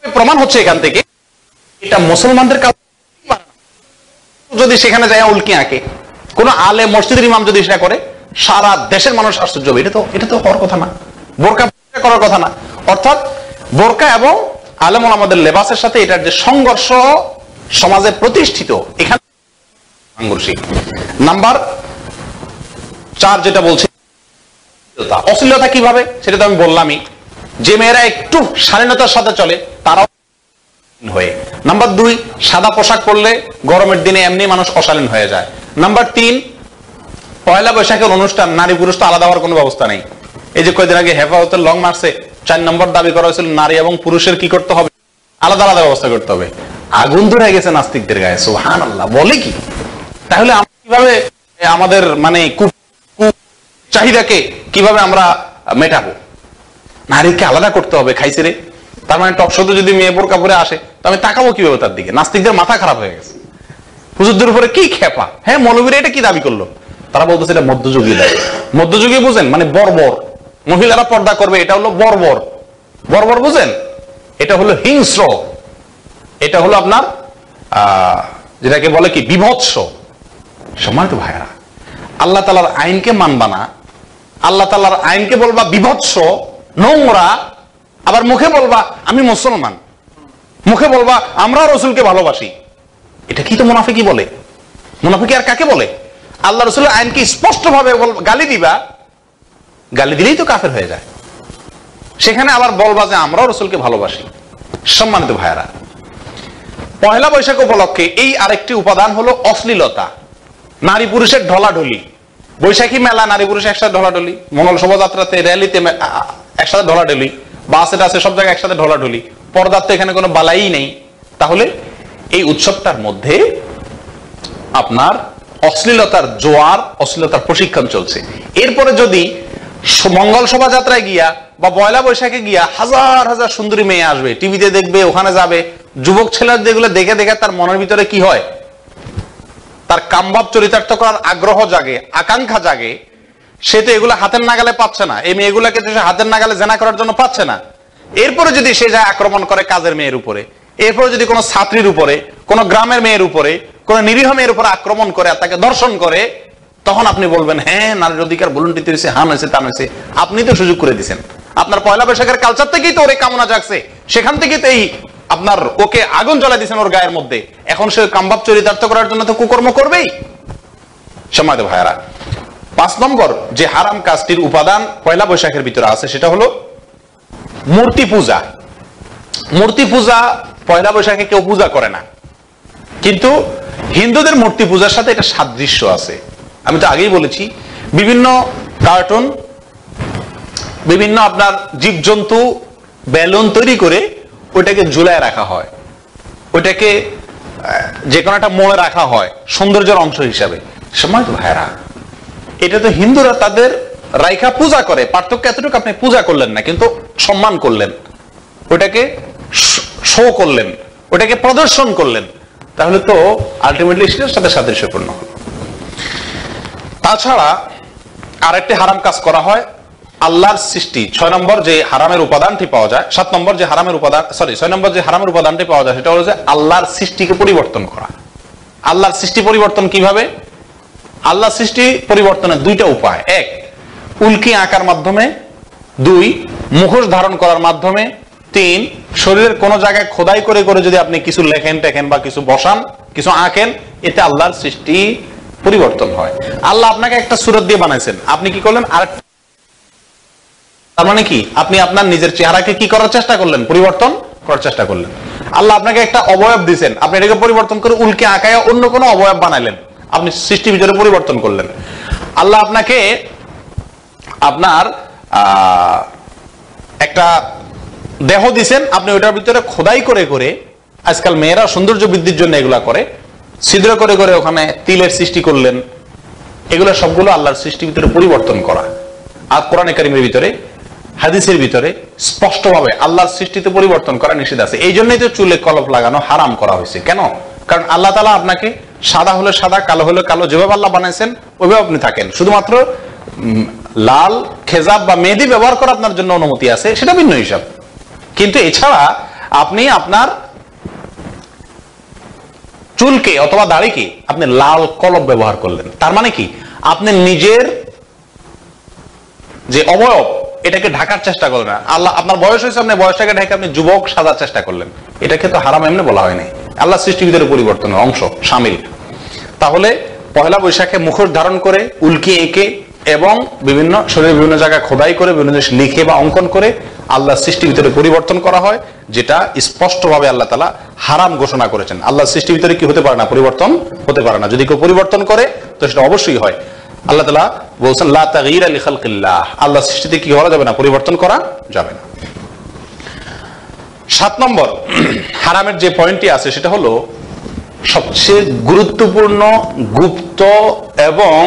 প্রমাণ হচ্ছে এখান থেকে এটা মুসলমানদের কাজ। যদি সেখানে যায় উল্কি আঁকে, কোন আলে মসজিদের ইমাম যদি সেটা করে, সারা দেশের মানুষ আশ্চর্য হবে। এটা তো হওয়ার কথা না, বোরকা করার কথা না। অর্থাৎ বোরকা এবং আলেম ওলামাদের লেবাসের সাথে এটার যে সংঘর্ষ সমাজে প্রতিষ্ঠিত, এখানে সাংঘর্ষিক। নাম্বার 4 যেটা বলছে অশ্লীলতা কিভাবে, সেটা তো আমি বললামই। যে মেয়েরা একটু শালীনতার সাথে চলে তারাও হয়ে। নাম্বার 2, সাদা পোশাক পরলে গরমের দিনে এমনি মানুষ অশালীন হয়ে যায়। নাম্বার 3, পয়লা বৈশাখের অনুষ্ঠান নারী পুরুষ তো আলাদা হওয়ার কোনো ব্যবস্থা নেই। এই যে কয়েকদিন আগে হেফাজতের লং মার্চে 4 নম্বর দাবি করা হয়েছিল নারী এবং পুরুষের কি করতে হবে, আলাদা আলাদা ব্যবস্থা করতে হবে। আগুন ধরে গেছে নাস্তিকদের গায়ে, সুবহানাল্লাহ, বলে কি? তাহলে আমরা কিভাবে আমাদের মানে চাহিদাকে কিভাবে আমরা মেটাবো? নারীকে আলাদা করতে হবে, খাইছে রে। তার মানে টকশোতে যদি মেয়ে বোরকা পরে আসে তো আমি তাকাবো কিভাবে তার দিকে? নাস্তিকদের মাথা খারাপ হয়ে গেছে, হুজুরদের উপরে কি খেপা। হ্যাঁ, মৌলবীরা এটা কি দাবি করলো? তারা বলতেছে এটা মধ্যযুগীয় দাবি। মধ্যযুগীয় বুঝেন মানে বর্বর, মহিলারা পর্দা করবে, এটা হলো বর্বর। বর্বর বুঝেন? এটা হলো হিংস্র, এটা হলো আপনার যেটাকে বলে কি বিভৎস। সম্মানিত ভাইরা, আল্লাহ তাআলার আইনকে মানবা না, আল্লাহ তাআলার আইনকে বলবা বিভৎস, নোংরা, আবার মুখে বলবা আমি মুসলমান, মুখে বলবা আমরা রাসূলকে ভালোবাসি। এটা কি তো মুনাফিকি বলে? মুনাফিকি আর কাকে বলে? আল্লাহ রাসূলের আইনকে স্পষ্ট ভাবে গালি দিবা, গালি দিলেই তো কাফের হয়ে যায়। সেখানে আবার বলবা যে আমরাও রাসূলকে ভালোবাসি। সম্মানিত ভাইরা, পয়লা বৈশাখ উপলক্ষে এই আরেকটি উপাদান হলো অশ্লীলতা, নারী পুরুষের ঢলাঢলি। বৈশাখী মেলা নারী পুরুষ একসাথে ঢলাঢলি, মঙ্গল শোভাযাত্রাতে, র্যালিতে একসাথে ঢলাঢলি, বাসে টাসে সব জায়গায় একসাথে ঢলাঢলি, পর্দার তো এখানে কোনো বালাই নেই। তাহলে এই উৎসবটার মধ্যে আপনার অশ্লীলতার জোয়ার, অশ্লীলতার প্রশিক্ষণ চলছে। এরপরে যদি মঙ্গল শোভাযাত্রায় গিয়া বা পয়লা বৈশাখে গিয়া হাজার হাজার সুন্দরী মেয়ে আসবে, টিভিতে দেখবে, ওখানে যাবে, যুবক ছেলের যেগুলো দেখে দেখে তার মনের ভিতরে কি হয়, তার কামভাব চরিতার্থ করার আগ্রহ জাগে, আকাঙ্ক্ষা জাগে। সে তো এগুলো হাতের নাগালে পাচ্ছে না, এই মেয়েগুলাকে সে হাতের নাগালে জেনা করার জন্য পাচ্ছে না। এরপরে যদি সে যায় আক্রমণ করে কাজের মেয়ের উপরে, এরপরে যদি কোনো ছাত্রীর উপরে, কোনো গ্রামের মেয়ের উপরে, কোন নিরীহ মেয়ের উপরে আক্রমণ করে আর তাকে ধর্ষণ করে, তখন আপনি বলবেন হ্যাঁ নারীর অধিকার বলুনটিতে হয়েছে, হান হয়েছে, তান হয়েছে। আপনি তো সুযোগ করে দিচ্ছেন। আপনার পয়লা বৈশাখের কালচার থেকেই তো ওরে কামনা জাগছে, সেখান থেকেই তো এই আপনার ওকে আগুন জ্বালা দিচ্ছেন ওর গায়ের মধ্যে। এখন সে কামভাব চরিতার্থ করার জন্য তো কুকর্ম করবেই। সম্মানিত ভাইয়ারা, 5 নম্বর যে হারাম কাজটির উপাদান পয়লা বৈশাখের ভিতরে আছে সেটা হলো মূর্তি পূজা। মূর্তি পূজা পয়লা বৈশাখে কেউ পূজা করে না, কিন্তু হিন্দুদের মূর্তি পূজার সাথে এটা সাদৃশ্য আছে। আমি তো আগেই বলেছি, বিভিন্ন কার্টুন, বিভিন্ন আপনার জীবজন্তু, বেলুন তৈরি করে ওইটাকে ঝুলায় রাখা হয়, ওইটাকে যে কোনো একটা মোড়ে রাখা হয় সৌন্দর্যের অংশ হিসাবে। সময় তো ভাইরা, এটা তো হিন্দুরা তাদের রাইখা পূজা করে। পার্থক্য এতটুকু, আপনি পূজা করলেন না কিন্তু সম্মান করলেন, ওইটাকে শো করলেন, ওইটাকে প্রদর্শন করলেন, তাহলে তো আলটিমেটলি সেটার সাথে সাদৃশ্যপূর্ণ হল। তাছাড়া আরেকটি হারাম কাজ করা হয় আল্লাহর সৃষ্টি। 6 নম্বর যে হারামের উপাদানটি পাওয়া যায়, 7 নম্বর যে হারামের উপাদান, 6 নম্বর যে হারামের উপাদানটি পাওয়া যায় সেটা হলো যে আল্লাহর সৃষ্টিকে পরিবর্তন করা। আল্লাহর সৃষ্টি পরিবর্তন কিভাবে? আল্লাহর সৃষ্টি পরিবর্তনের 2টা উপায়। 1, উল্কি আঁকার মাধ্যমে, 2, মুখোশ ধারণ করার মাধ্যমে, 3, শরীরের কোন জায়গায় খোদাই করে করে যদি আপনি কিছু লেখেন টেখেন বা কিছু বসান, কিছু আঁকেন, এতে আল্লাহর সৃষ্টি পরিবর্তন হয়। আল্লাহ আপনাকে একটা সূরত দিয়ে বানাইছেন, আপনি কি করলেন আর, তার মানে কি আপনি আপনার নিজের চেহারাকে কি করার চেষ্টা করলেন? পরিবর্তন করার চেষ্টা করলেন। আল্লাহ আপনাকে একটা অবয়ব দিয়েছেন, আপনি এটাকে পরিবর্তন করে উল্কে আঁকায় অন্য কোনো অবয়ব বানাইলেন, আপনি সৃষ্টির ভিতরে পরিবর্তন করলেন। আল্লাহ আপনাকে আপনার একটা দেহ দিছেন, আপনি ওইটার ভিতরে খোদাই করে করে, আজকাল মেয়েরা সৌন্দর্য বৃদ্ধির জন্য এগুলা করে, ছিদ্র করে করে ওখানে তিলের সৃষ্টি করলেন। এগুলো সবগুলো আল্লাহর সৃষ্টির ভিতরে পরিবর্তন করা। আর কোরআনে কারীমের ভিতরে, হাদিসের ভিতরে স্পষ্টভাবে আল্লাহর সৃষ্টিতে পরিবর্তন করা নিষেধ আছে। এই জন্যই তো চুলে কলপ লাগানো হারাম করা হয়েছে। কেন? কারণ আল্লাহ তাআলা আপনাকে সাদা হলে সাদা, কালো হলে কালো, যেভাবে আল্লাহ বানাইছেন ওইভাবে আপনি থাকেন। শুধুমাত্র লাল খেজাব বা মেহেদি ব্যবহার করা আপনার জন্য অনুমতি আছে, সেটা ভিন্ন হিসাব। কিন্তু এছাড়া আপনি আপনার চুলকে অথবা দাড়িকে আপনি লাল কলপ ব্যবহার করলেন, তার মানে কি আপনি নিজের যে অবয়ব এটাকে ঢাকার চেষ্টা করলেন না। আল্লাহ আপনার বয়স হয়েছে, আপনি বয়সটাকে ঢেকে আপনি যুবক সাজার চেষ্টা করলেন, এটাকে তো হারাম এমনি বলা হয়নি, আল্লাহ সৃষ্টির ভিতরে পরিবর্তনের অংশ শামিল। তাহলে পয়লা বৈশাখে মুখোশ ধারণ করে, উল্কি এঁকে এবং বিভিন্ন শরীরের বিভিন্ন জায়গায় খোদাই করে, বিভিন্ন জিনিস লিখে বা অঙ্কন করে আল্লাহ সৃষ্টির ভিতরে পরিবর্তন করা হয়, যেটা স্পষ্টভাবে আল্লাহ তাআলা হারাম ঘোষণা করেছেন। আল্লাহ সৃষ্টির ভিতরে কি হতে পারে না? পরিবর্তন হতে পারে না। যদি কেউ পরিবর্তন করে তো সেটা অবশ্যই হয়। আল্লাহ তাআলা বলছেন লা তাগয়িরা লিখালকিল্লাহ, আল্লাহ সৃষ্টিতে কি করা যাবে না? পরিবর্তন করা যাবে না। 7 নম্বর হারামের যে পয়েন্টটি আছে সেটা হলো সবচেয়ে গুরুত্বপূর্ণ, গুপ্ত এবং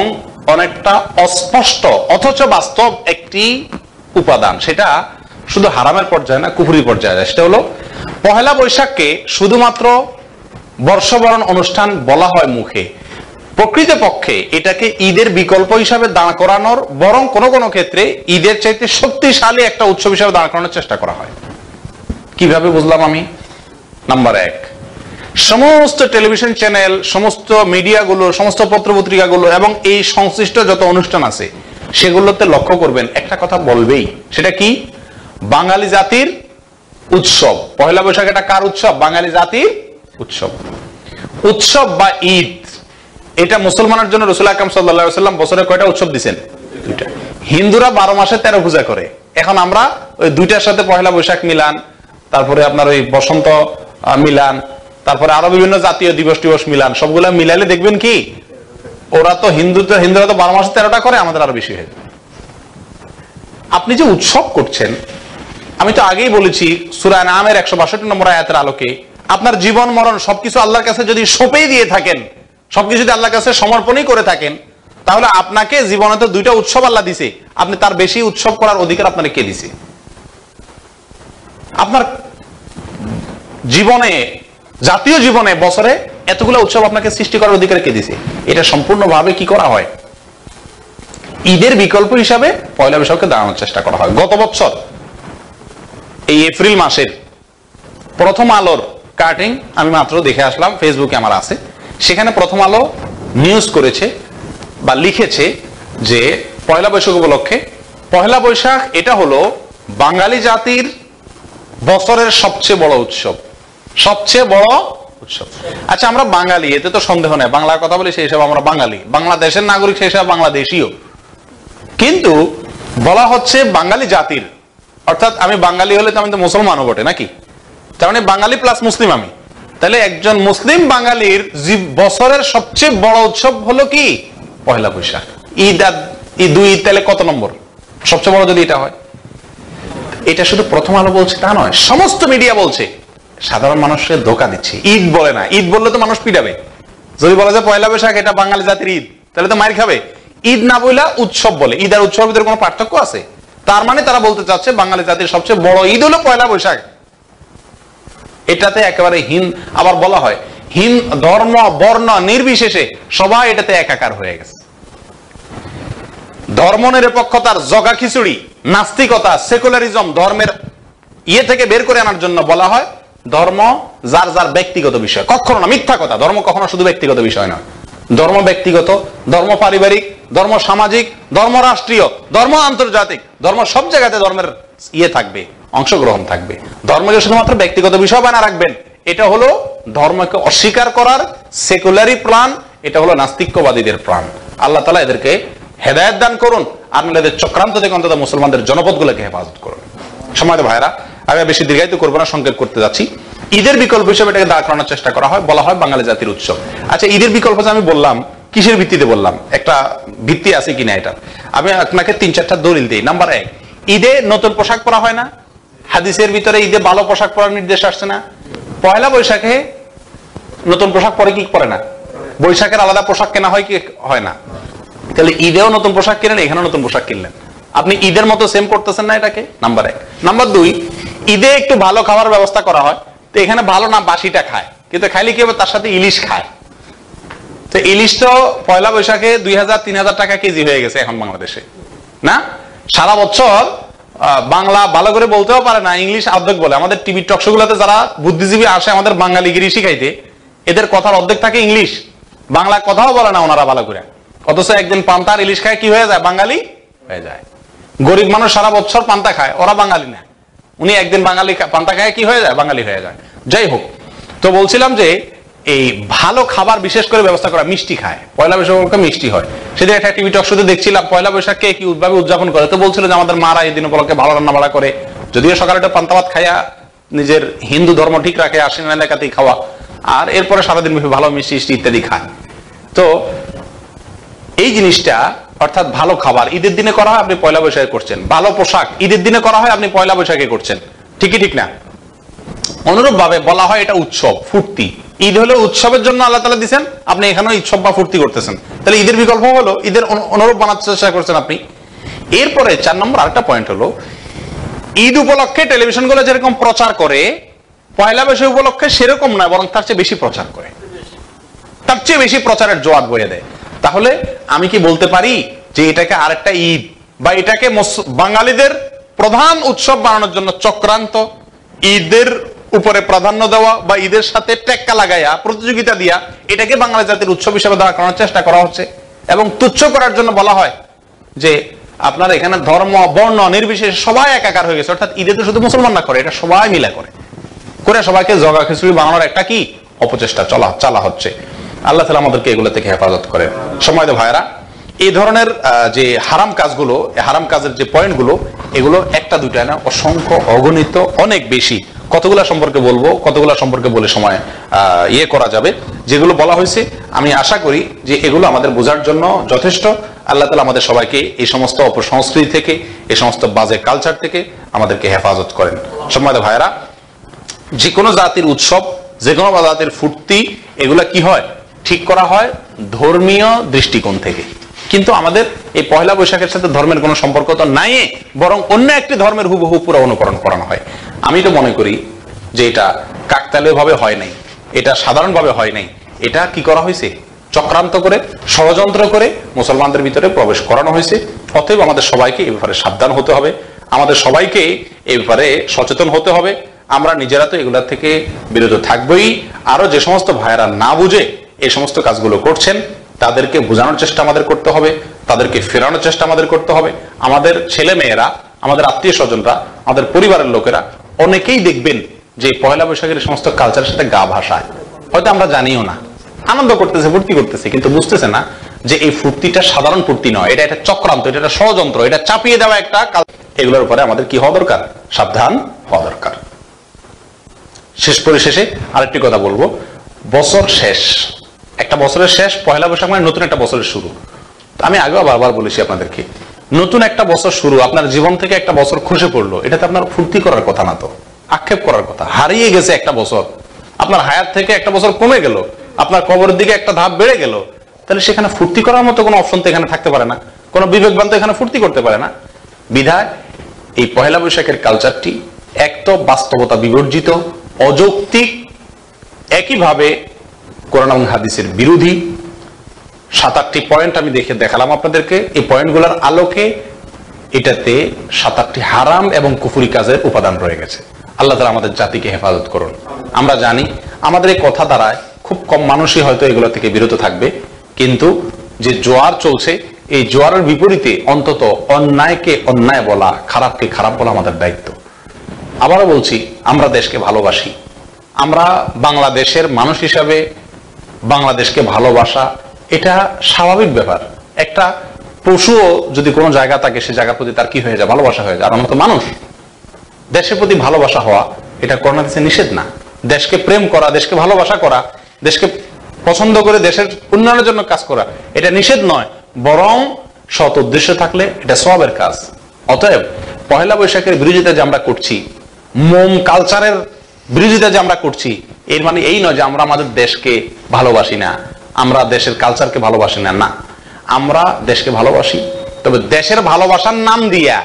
অনেকটা অস্পষ্ট অথচ বাস্তব একটি উপাদান। সেটা শুধু হারামের পর্যায়ে না, কুফরি পর্যায়ে যায়। সেটা হলো পহেলা বৈশাখকে শুধুমাত্র বর্ষবরণ অনুষ্ঠান বলা হয় মুখে, প্রকৃতপক্ষে এটাকে ঈদের বিকল্প হিসাবে দাঁড় করানোর, বরং কোনো কোনো ক্ষেত্রে ঈদের চাইতে শক্তিশালী একটা উৎসব হিসাবে দাঁড় করানোর চেষ্টা করা হয়। কিভাবে বুঝলাম আমি? নাম্বার 1, সমস্ত টেলিভিশন চ্যানেল, সমস্ত মিডিয়াগুলো, সমস্ত পত্রপত্রিকাগুলো এবং এই সংশ্লিষ্ট যত অনুষ্ঠান আছে সেগুলোতে লক্ষ্য করবেন একটা কথা বলবেই, সেটা কি? বাঙালি জাতির উৎসব। পহেলা বৈশাখ এটা কার উৎসব? বাঙালি জাতির উৎসব। উৎসব বা ঈদ এটা মুসলমানের জন্য রাসূল আকরাম সাল্লাল্লাহু আলাইহি ওয়াসাল্লাম বছরে কয়টা উৎসব দিবেন? 2টা। হিন্দুরা 12 মাসে 13 পূজা করে। এখন আমরা ওই 2টার সাথে পহেলা বৈশাখ মিলান, তারপরে আপনার ওই বসন্ত মিলান, তারপরে আরো বিভিন্ন জাতীয় দিবস টিবস মিলান, সবগুলা মিলাইলে দেখবেন কি ওরা তো হিন্দুরা তো 12 মাসে 13টা করে, আমাদের আরো বেশি হয়ে যায়। আপনি যে উৎসব করছেন, আমি তো আগেই বলেছি সূরা আনআমের 162 নম্বর আয়াতের আলোকে, আপনার জীবন মরণ সবকিছু আল্লাহর কাছে যদি সঁপেই দিয়ে থাকেন, সবকিছু যদি আল্লাহর কাছে সমর্পণই করে থাকেন, তাহলে আপনাকে জীবনে তো দুইটা উৎসব আল্লাহ দিছে, আপনি তার বেশি উৎসব করার অধিকার আপনাকে কে দিছে? আপনার জীবনে, জাতীয় জীবনে বছরে এতগুলো উৎসব আপনাকে সৃষ্টি করার অধিকার কে দিছে? এটা সম্পূর্ণভাবে কি করা হয়? ঈদের বিকল্প হিসাবে পয়লা বৈশাখকে দাঁড়ানোর চেষ্টা করা হয়। গত বছর এই এপ্রিল মাসের প্রথম আলোর কাটিং আমি মাত্র দেখে আসলাম, ফেসবুকে আমার আছে, সেখানে প্রথম আলো নিউজ করেছে বা লিখেছে যে পয়লা বৈশাখ উপলক্ষে, পয়লা বৈশাখ এটা হলো বাঙালি জাতির বছরের সবচেয়ে বড় উৎসব, সবচেয়ে বড় উৎসব। আচ্ছা, আমরা বাঙালি, এতে তো সন্দেহ নেই, বাংলার কথা বলি সেই হিসাবে আমরা বাঙালি, বাংলাদেশের নাগরিক সেই হিসাবে বাংলাদেশীয়, কিন্তু বলা হচ্ছে বাঙালি জাতির, অর্থাৎ আমি বাঙালি হলে তো আমি তো মুসলমানও বটে নাকি, তার মানে বাঙালি প্লাস মুসলিম আমি, তাহলে একজন মুসলিম বাঙালির বছরের সবচেয়ে বড় উৎসব হলো কি? পয়লা বৈশাখ। ঈদ আর দুই ঈদ তাহলে কত নম্বর? সবচেয়ে বড় যদি এটা হয়। এটা শুধু প্রথম আলো বলছে তা নয়, সমস্ত মিডিয়া বলছে। সাধারণ মানুষের ধোকা দিচ্ছে। ঈদ বলে না, ঈদ বললে তো মানুষ পিটাবে। যদি বলা যায় পয়লা বৈশাখ এটা বাঙালি জাতির ঈদ, তাহলে তো মাইর খাবে। ঈদ না বইলা উৎসব বলে, ঈদ আর উৎসবের ভিতরে কোনো পার্থক্য আছে? তার মানে তারা বলতে চাচ্ছে বাঙালি জাতির সবচেয়ে বড় ঈদ হলো পয়লা বৈশাখ। এটাতে একেবারে হীন, আবার বলা হয় হীন, ধর্ম বর্ণ নির্বিশেষে সবাই এটাতে একাকার হয়ে গেছে। ধর্ম নিরপেক্ষতার জগা খিচুড়ি, নাস্তিকতা, সেকুলারিজম ধর্মের ইয়ে থেকে বের করে আনার জন্য বলা হয় ধর্ম যার যার ব্যক্তিগত বিষয়। কখনো না, মিথ্যা কথা, ধর্ম কখনো শুধু ব্যক্তিগত বিষয় নয়। ধর্ম ব্যক্তিগত, ধর্ম পারিবারিক, ধর্ম সামাজিক, ধর্ম রাষ্ট্রীয়, ধর্ম আন্তর্জাতিক, ধর্ম সব জায়গাতে ধর্মের ইয়ে থাকবে, অংশগ্রহণ থাকবে। ধর্মকে শুধুমাত্র ব্যক্তিগত বিষয় বানা রাখবেন, এটা হলো ধর্মকে অস্বীকার করার সেকুলারি প্ল্যান, এটা হলো নাস্তিক্যবাদীদের প্ল্যান। আল্লাহ তাআলা এদেরকে হেদায়েত দান করুন, আর এদের চক্রান্ত থেকে অন্তত মুসলমানদের জনপদগুলোকে হেফাজত করুন। সম্মানিত ভাইরা, আমি বেশি দীর্ঘায়িত করবো না, সংক্ষেপ করতে যাচ্ছি। ঈদের বিকল্প হিসেবে এটাকে দাঁড় করানোর চেষ্টা করা হয়, বলা হয় বাঙালি জাতির উৎসব। আচ্ছা, ঈদের বিকল্প যে আমি বললাম, কিসের ভিত্তিতে বললাম? একটা ভিত্তি আছে কিনা এটা আমি আপনাকে 3-4টা দলিল দিই। নাম্বার 1, ঈদে নতুন পোশাক পরা হয় না? হাদিসের ভিতরে ঈদে ভালো পোশাক পরার নির্দেশ আসছে না? পয়লা বৈশাখে নতুন পোশাক পরে কি পরে না? বৈশাখের আলাদা পোশাক কেনা হয় কি হয় না? তাহলে ঈদেও নতুন পোশাক কিনেন, এখানেও নতুন পোশাক কিনলেন, আপনি ঈদের মতো সেম করতেছেন না এটাকে? নাম্বার 1। নাম্বার 2, ঈদে একটু ভালো খাবার ব্যবস্থা করা হয়, তো এখানে ভালো না বাসিটা খায়, কিন্তু খাইলে কি হবে? তার সাথে ইলিশ খায়। তো ইলিশ তো পয়লা বৈশাখে 2000-3000 টাকা কেজি হয়ে গেছে এখন বাংলাদেশে না? সারা বছর বাংলা ভালো করে বলতেও পারে না, ইংলিশ অর্ধেক বলে। আমাদের টিভি টকশো গুলোতে যারা বুদ্ধিজীবী আসে আমাদের বাঙালিগিরি শিখাইতে, এদের কথার অর্ধেক থাকে ইংলিশ, বাংলা কথাও বলে না ওনারা ভালো করে। অথচ একদিন পান্তা আর ইলিশ খায় কি হয়ে যায়? বাঙালি হয়ে যায়। গরিব মানুষ সারা বছর পান্তা খায়, ওরা বাঙালি না, উনি একদিন বাঙালি পান্তা খায় কি হয়ে যায়? বাঙালি হয়ে যায়। যাই হোক, তো বলছিলাম যে এই ভালো খাবার বিশেষ করে ব্যবস্থা করা, মিষ্টি খায়, পয়লা বৈশাখ মিষ্টি হয়। সেদিন একটা টিভি টক শোতে দেখছিলাম পয়লা বৈশাখকে কি ভাবে উদযাপন করে, তো বলছিল যে আমাদের মারা এই দিন উপলক্ষে ভালো রান্না বাড়া করে, যদিও সকালে একটা পান্তা ভাত খাইয়া নিজের হিন্দু ধর্ম ঠিক রাখে, আশ্বিন এলাকাতেই খাওয়া, আর এরপরে সারাদিন ভালো মিষ্টি ইত্যাদি খায়। তো এই জিনিসটা, অর্থাৎ ভালো খাবার ঈদের দিনে করা হয়, আপনি পয়লা বৈশাখে করছেন। ভালো পোশাক ঈদের দিনে করা হয়, আপনি পয়লা বৈশাখে করছেন। ঠিকই ঠিক না? অনুরূপ ভাবে বলা হয় এটা উৎসব, ফুর্তি। ঈদ হলো উৎসবের জন্য আল্লাহ তাআলা দিয়েছেন, আপনি এখানেও উৎসব বা ফুর্তি করতেছেন, তাহলে ঈদের বিকল্প হলো ঈদের অনুরূপ বানাতে চেষ্টা করছেন আপনি। এরপরে 4 নম্বর আরেকটা পয়েন্ট হলো, ঈদ উপলক্ষে টেলিভিশনগুলো যেরকম প্রচার করে, পয়লা বৈশাখ উপলক্ষে সেরকম নয়, বরং তার চেয়ে বেশি প্রচার করে, তার চেয়ে বেশি প্রচারের জোয়ার বয়ে দেয়। তাহলে আমি কি বলতে পারি যে এটাকে আরেকটা ঈদ, বা এটাকে বাঙালিদের প্রধান উৎসব বানানোর জন্য চক্রান্ত, ঈদের উপরে প্রাধান্য দেওয়া বা ঈদের সাথে টেক্কা লাগাইয়া প্রতিযোগিতা দিয়া এটাকে বাঙালি জাতির উৎসব হিসেবে দাঁড় করানোর চেষ্টা করা হচ্ছে, এবং তুচ্ছ করার জন্য বলা হয় যে আপনার এখানে ধর্ম বর্ণ নির্বিশেষে সবাই একাকার হয়ে গেছে। অর্থাৎ ঈদে তো শুধু মুসলমান না করে, এটা সবাই মিলে করে সবাইকে জগা খিচুড়ি বানানোর একটা কি অপচেষ্টা চালা হচ্ছে। আল্লাহ তাআলা আমাদেরকে এগুলো থেকে হেফাজত করেন। সম্মানিত ভাইরা, এই ধরনের যে হারাম কাজগুলো, হারাম কাজের যে পয়েন্টগুলো, এগুলো একটা দুইটা না, অসংখ্য অগণিত, অনেক বেশি। কতগুলা সম্পর্কে বলবো, কতগুলা সম্পর্কে বলে সময় করা যাবে। যেগুলো বলা হয়েছে আমি আশা করি যে এগুলো আমাদের বোঝার জন্য যথেষ্ট। আল্লাহ তাআলা আমাদের সবাইকে এই সমস্ত অপসংস্কৃতি থেকে, এই সমস্ত বাজে কালচার থেকে আমাদেরকে হেফাজত করেন। সম্মানিত ভাইরা, যে কোনো জাতির উৎসব, যে কোনো জাতির ফুর্তি, এগুলা কি হয়? ঠিক করা হয় ধর্মীয় দৃষ্টিকোণ থেকে। কিন্তু আমাদের এই পয়লা বৈশাখের সাথে ধর্মের কোনো সম্পর্ক তো নাই, বরং অন্য একটি ধর্মের হুবহু পুরো অনুকরণ করানো হয়। আমি তো মনে করি যে এটা কাকতালীয় ভাবে হয় নাই, এটা সাধারণভাবে হয় নাই, এটা কি করা হয়েছে? চক্রান্ত করে, ষড়যন্ত্র করে মুসলমানদের ভিতরে প্রবেশ করানো হয়েছে। অতএব আমাদের সবাইকে এই ব্যাপারে সাবধান হতে হবে, আমাদের সবাইকে এই ব্যাপারে সচেতন হতে হবে। আমরা নিজেরা তো এগুলা থেকে বিরত থাকবোই। আরো যে সমস্ত ভাইয়েরা না বুঝে এই সমস্ত কাজগুলো করছেন, তাদেরকে বোঝানোর চেষ্টা আমাদের করতে হবে, তাদেরকে ফেরানোর চেষ্টা আমাদের করতে হবে। আমাদের ছেলে মেয়েরা, আমাদের আত্মীয় স্বজনরা, আমাদের পরিবারের লোকেরা অনেকেই দেখবেন যে পয়লা বৈশাখের সমস্ত কালচারের সাথে গা ভাসায়, হয়তো আমরা জানিও না, আনন্দ করতেছে, ফুর্তি করতেছে, কিন্তু বুঝতেছে না যে এই ফুর্তিটা সাধারণ ফুর্তি নয়, এটা একটা চক্রান্ত, এটা একটা ষড়যন্ত্র, এটা চাপিয়ে দেওয়া একটা। এগুলোর উপরে আমাদের কি হওয়া দরকার? সাবধান হওয়া দরকার। শেষ পরিশেষে আরেকটি কথা বলবো, বছর শেষ, একটা বছরের শেষ, পয়লা বৈশাখ মানে নতুন একটা বছরের শুরু। আমি আগেও বারবার বলেছি আপনাদেরকে, নতুন একটা বছর শুরু, আপনার জীবন থেকে একটা বছর খসে পড়লো, এটাতে আপনার ফুর্তি করার কথা না, তো আক্ষেপ করার কথা। হারিয়ে গেছে একটা বছর, আপনার হায়াত থেকে একটা বছর কমে গেল, আপনার কবরের দিকে একটা ধাপ বেড়ে গেল, তাহলে সেখানে ফুর্তি করার মতো কোনো অপশন তো এখানে থাকতে পারে না, কোনো বিবেকবান তো এখানে ফুর্তি করতে পারে না। বিধায় এই পয়লা বৈশাখের কালচারটি এক তো বাস্তবতা বিবর্জিত, অযৌক্তিক, একইভাবে কোরআন এবং হাদিসের বিরোধী। 7-8টি পয়েন্ট আমি দেখালাম আপনাদেরকে। এই পয়েন্টগুলোর আলোকে এটাতে 7-8টি হারাম এবং কুফরি কাজের উপাদান রয়ে গেছে। আল্লাহ তাআলা আমাদের জাতিকে হেফাজত করুন। আমরা জানি আমাদের এই কথা দ্বারায় খুব কম মানুষই হয়তো এগুলো থেকে বিরত থাকবে, কিন্তু যে জোয়ার চলছে, এই জোয়ারের বিপরীতে অন্তত অন্যায়কে অন্যায় বলা, খারাপকে খারাপ বলা আমাদের দায়িত্ব। আবারও বলছি, আমরা দেশকে ভালোবাসি, আমরা বাংলাদেশের মানুষ হিসাবে বাংলাদেশকে ভালোবাসা এটা স্বাভাবিক ব্যাপার। একটা পশুও যদি কোনো জায়গা থাকে, সে জায়গার প্রতি তার কি হয়ে যায়? ভালোবাসা হয়ে যায়। আর আমরা তো মানুষ, দেশের প্রতি ভালোবাসা হওয়া এটা করোনা দেশে নিষেধ না। দেশকে প্রেম করা, দেশকে ভালোবাসা করা, দেশকে পছন্দ করে দেশের উন্নয়নের জন্য কাজ করা এটা নিষেধ নয়, বরং সৎ উদ্দেশ্য থাকলে এটা সওয়াবের কাজ। অতএব পয়লা বৈশাখের বিরোধিতা যে আমরা করছি, মোম কালচারের বিরোধিতা যে আমরা করছি, এর মানে এই নয় যে আমরা আমাদের দেশকে ভালোবাসি না, আমরা দেশের কালচারকে ভালোবাসি না। না, আমরা দেশকে ভালোবাসি, তবে দেশের ভালোবাসার নাম দিয়া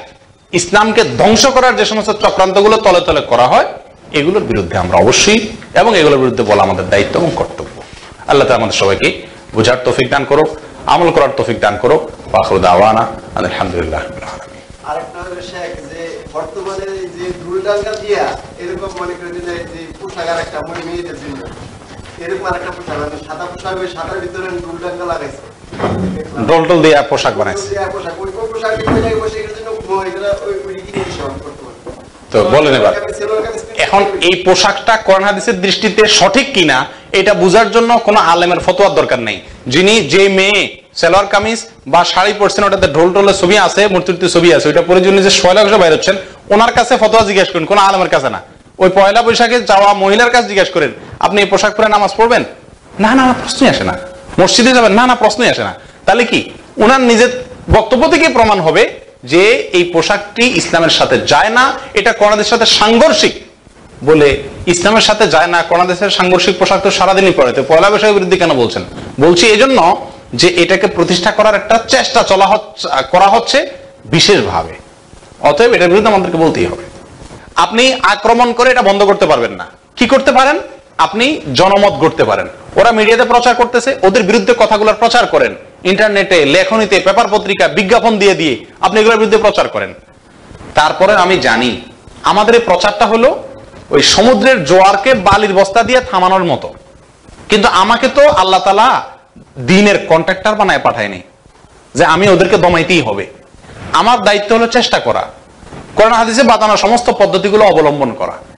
ইসলামকে ধ্বংস করার যে সমস্ত চক্রান্তগুলো তলে তলে করা হয়, এগুলোর বিরুদ্ধে আমরা অবশ্যই, এবং এগুলোর বিরুদ্ধে বলা আমাদের দায়িত্ব এবং কর্তব্য। আল্লাহ তাআলা আমাদের সবাইকে বুঝার তৌফিক দান করুক, আমল করার তৌফিক দান করুক। আখিরু দাওয়ানা আলহামদুলিল্লাহ রাব্বিল আলামিন। আরেকটা হলো শেখ, যে বর্তমানে যে দুলডাঙ্গা দিয়া এরকম মনে করে যে পোশাক একটা মেয়েদের জন্য এরকম আরেকটা পোশাক, মানে সাদা পোশাক, ওই সাদার ভিতরে দুলডাঙ্গা লাগাইছে, ডোল টোল দিয়ে পোশাক বানাইছে। ওই পোশাক কই লাগে বসে এর জন্য ওই কি নিয়ম বর্তমানে তো বলেন এবার, এখন এই পোশাকটা কোরআন হাদিসের দৃষ্টিতে সঠিক কিনা এটা বোঝার জন্য কোনো আলেমের ফতোয়ার দরকার নেই। যিনি যে মেয়ে সালোয়ার কামিজ বা শাড়ি পরছেন, ওটাতে ঢোল টোলের ছবি আছে, মূর্তির ছবি আছে, ওইটা পরে জন্য যে শয়লাংশ বাইর হচ্ছেন, ওনার কাছে ফতোয়া জিজ্ঞেস করেন, কোন আলেমের কাছে না। ওই পয়লা বৈশাখে যাওয়া মহিলার কাছে জিজ্ঞেস করেন, আপনি এই পোশাক পরে নামাজ পড়বেন? না না, প্রশ্নই আসে না। মসজিদে যাবেন? না না, প্রশ্নই আসে না। তাহলে কি ওনার নিজের বক্তব্য থেকে প্রমাণ হবে যে এই পোশাকটি ইসলামের সাথে যায় না, এটা কোরআনের সাথে সাংঘর্ষিক। বলে ইসলামের সাথে যায় না, কোরআন দেশের সাংঘর্ষিক পোশাক তো সারাদিনই পরে, তো পয়লা বৈশাখের বিরুদ্ধে কেন বলছেন? বলছি এই জন্য যে এটাকে প্রতিষ্ঠা করার একটা চেষ্টা করা হচ্ছে বিশেষভাবে। অতএব এটার বিরুদ্ধে আমাদেরকে বলতেই হবে। আপনি আক্রমণ করে এটা বন্ধ করতে পারবেন না। কি করতে পারেন? আপনি জনমত গড়তে পারেন। ওরা মিডিয়াতে প্রচার করতেছে, ওদের বিরুদ্ধে কথাগুলোর প্রচার করেন, ইন্টারনেটে, লেখনীতে, পেপার পত্রিকা, বিজ্ঞাপন দিয়ে দিয়ে আপনি এগুলোর বিরুদ্ধে প্রচার করেন। তারপরে আমি জানি আমাদের এই প্রচারটা হলো ওই সমুদ্রের জোয়ারকে বালির বস্তা দিয়ে থামানোর মতো, কিন্তু আমাকে তো আল্লাহ তাআলা দ্বীনের কন্ট্রাক্টর বানায় পাঠায়নি যে আমি ওদেরকে দমাইতেই হবে। আমার দায়িত্ব হলো চেষ্টা করা, কোরআন হাদিসে বাতানো সমস্ত পদ্ধতিগুলো অবলম্বন করা।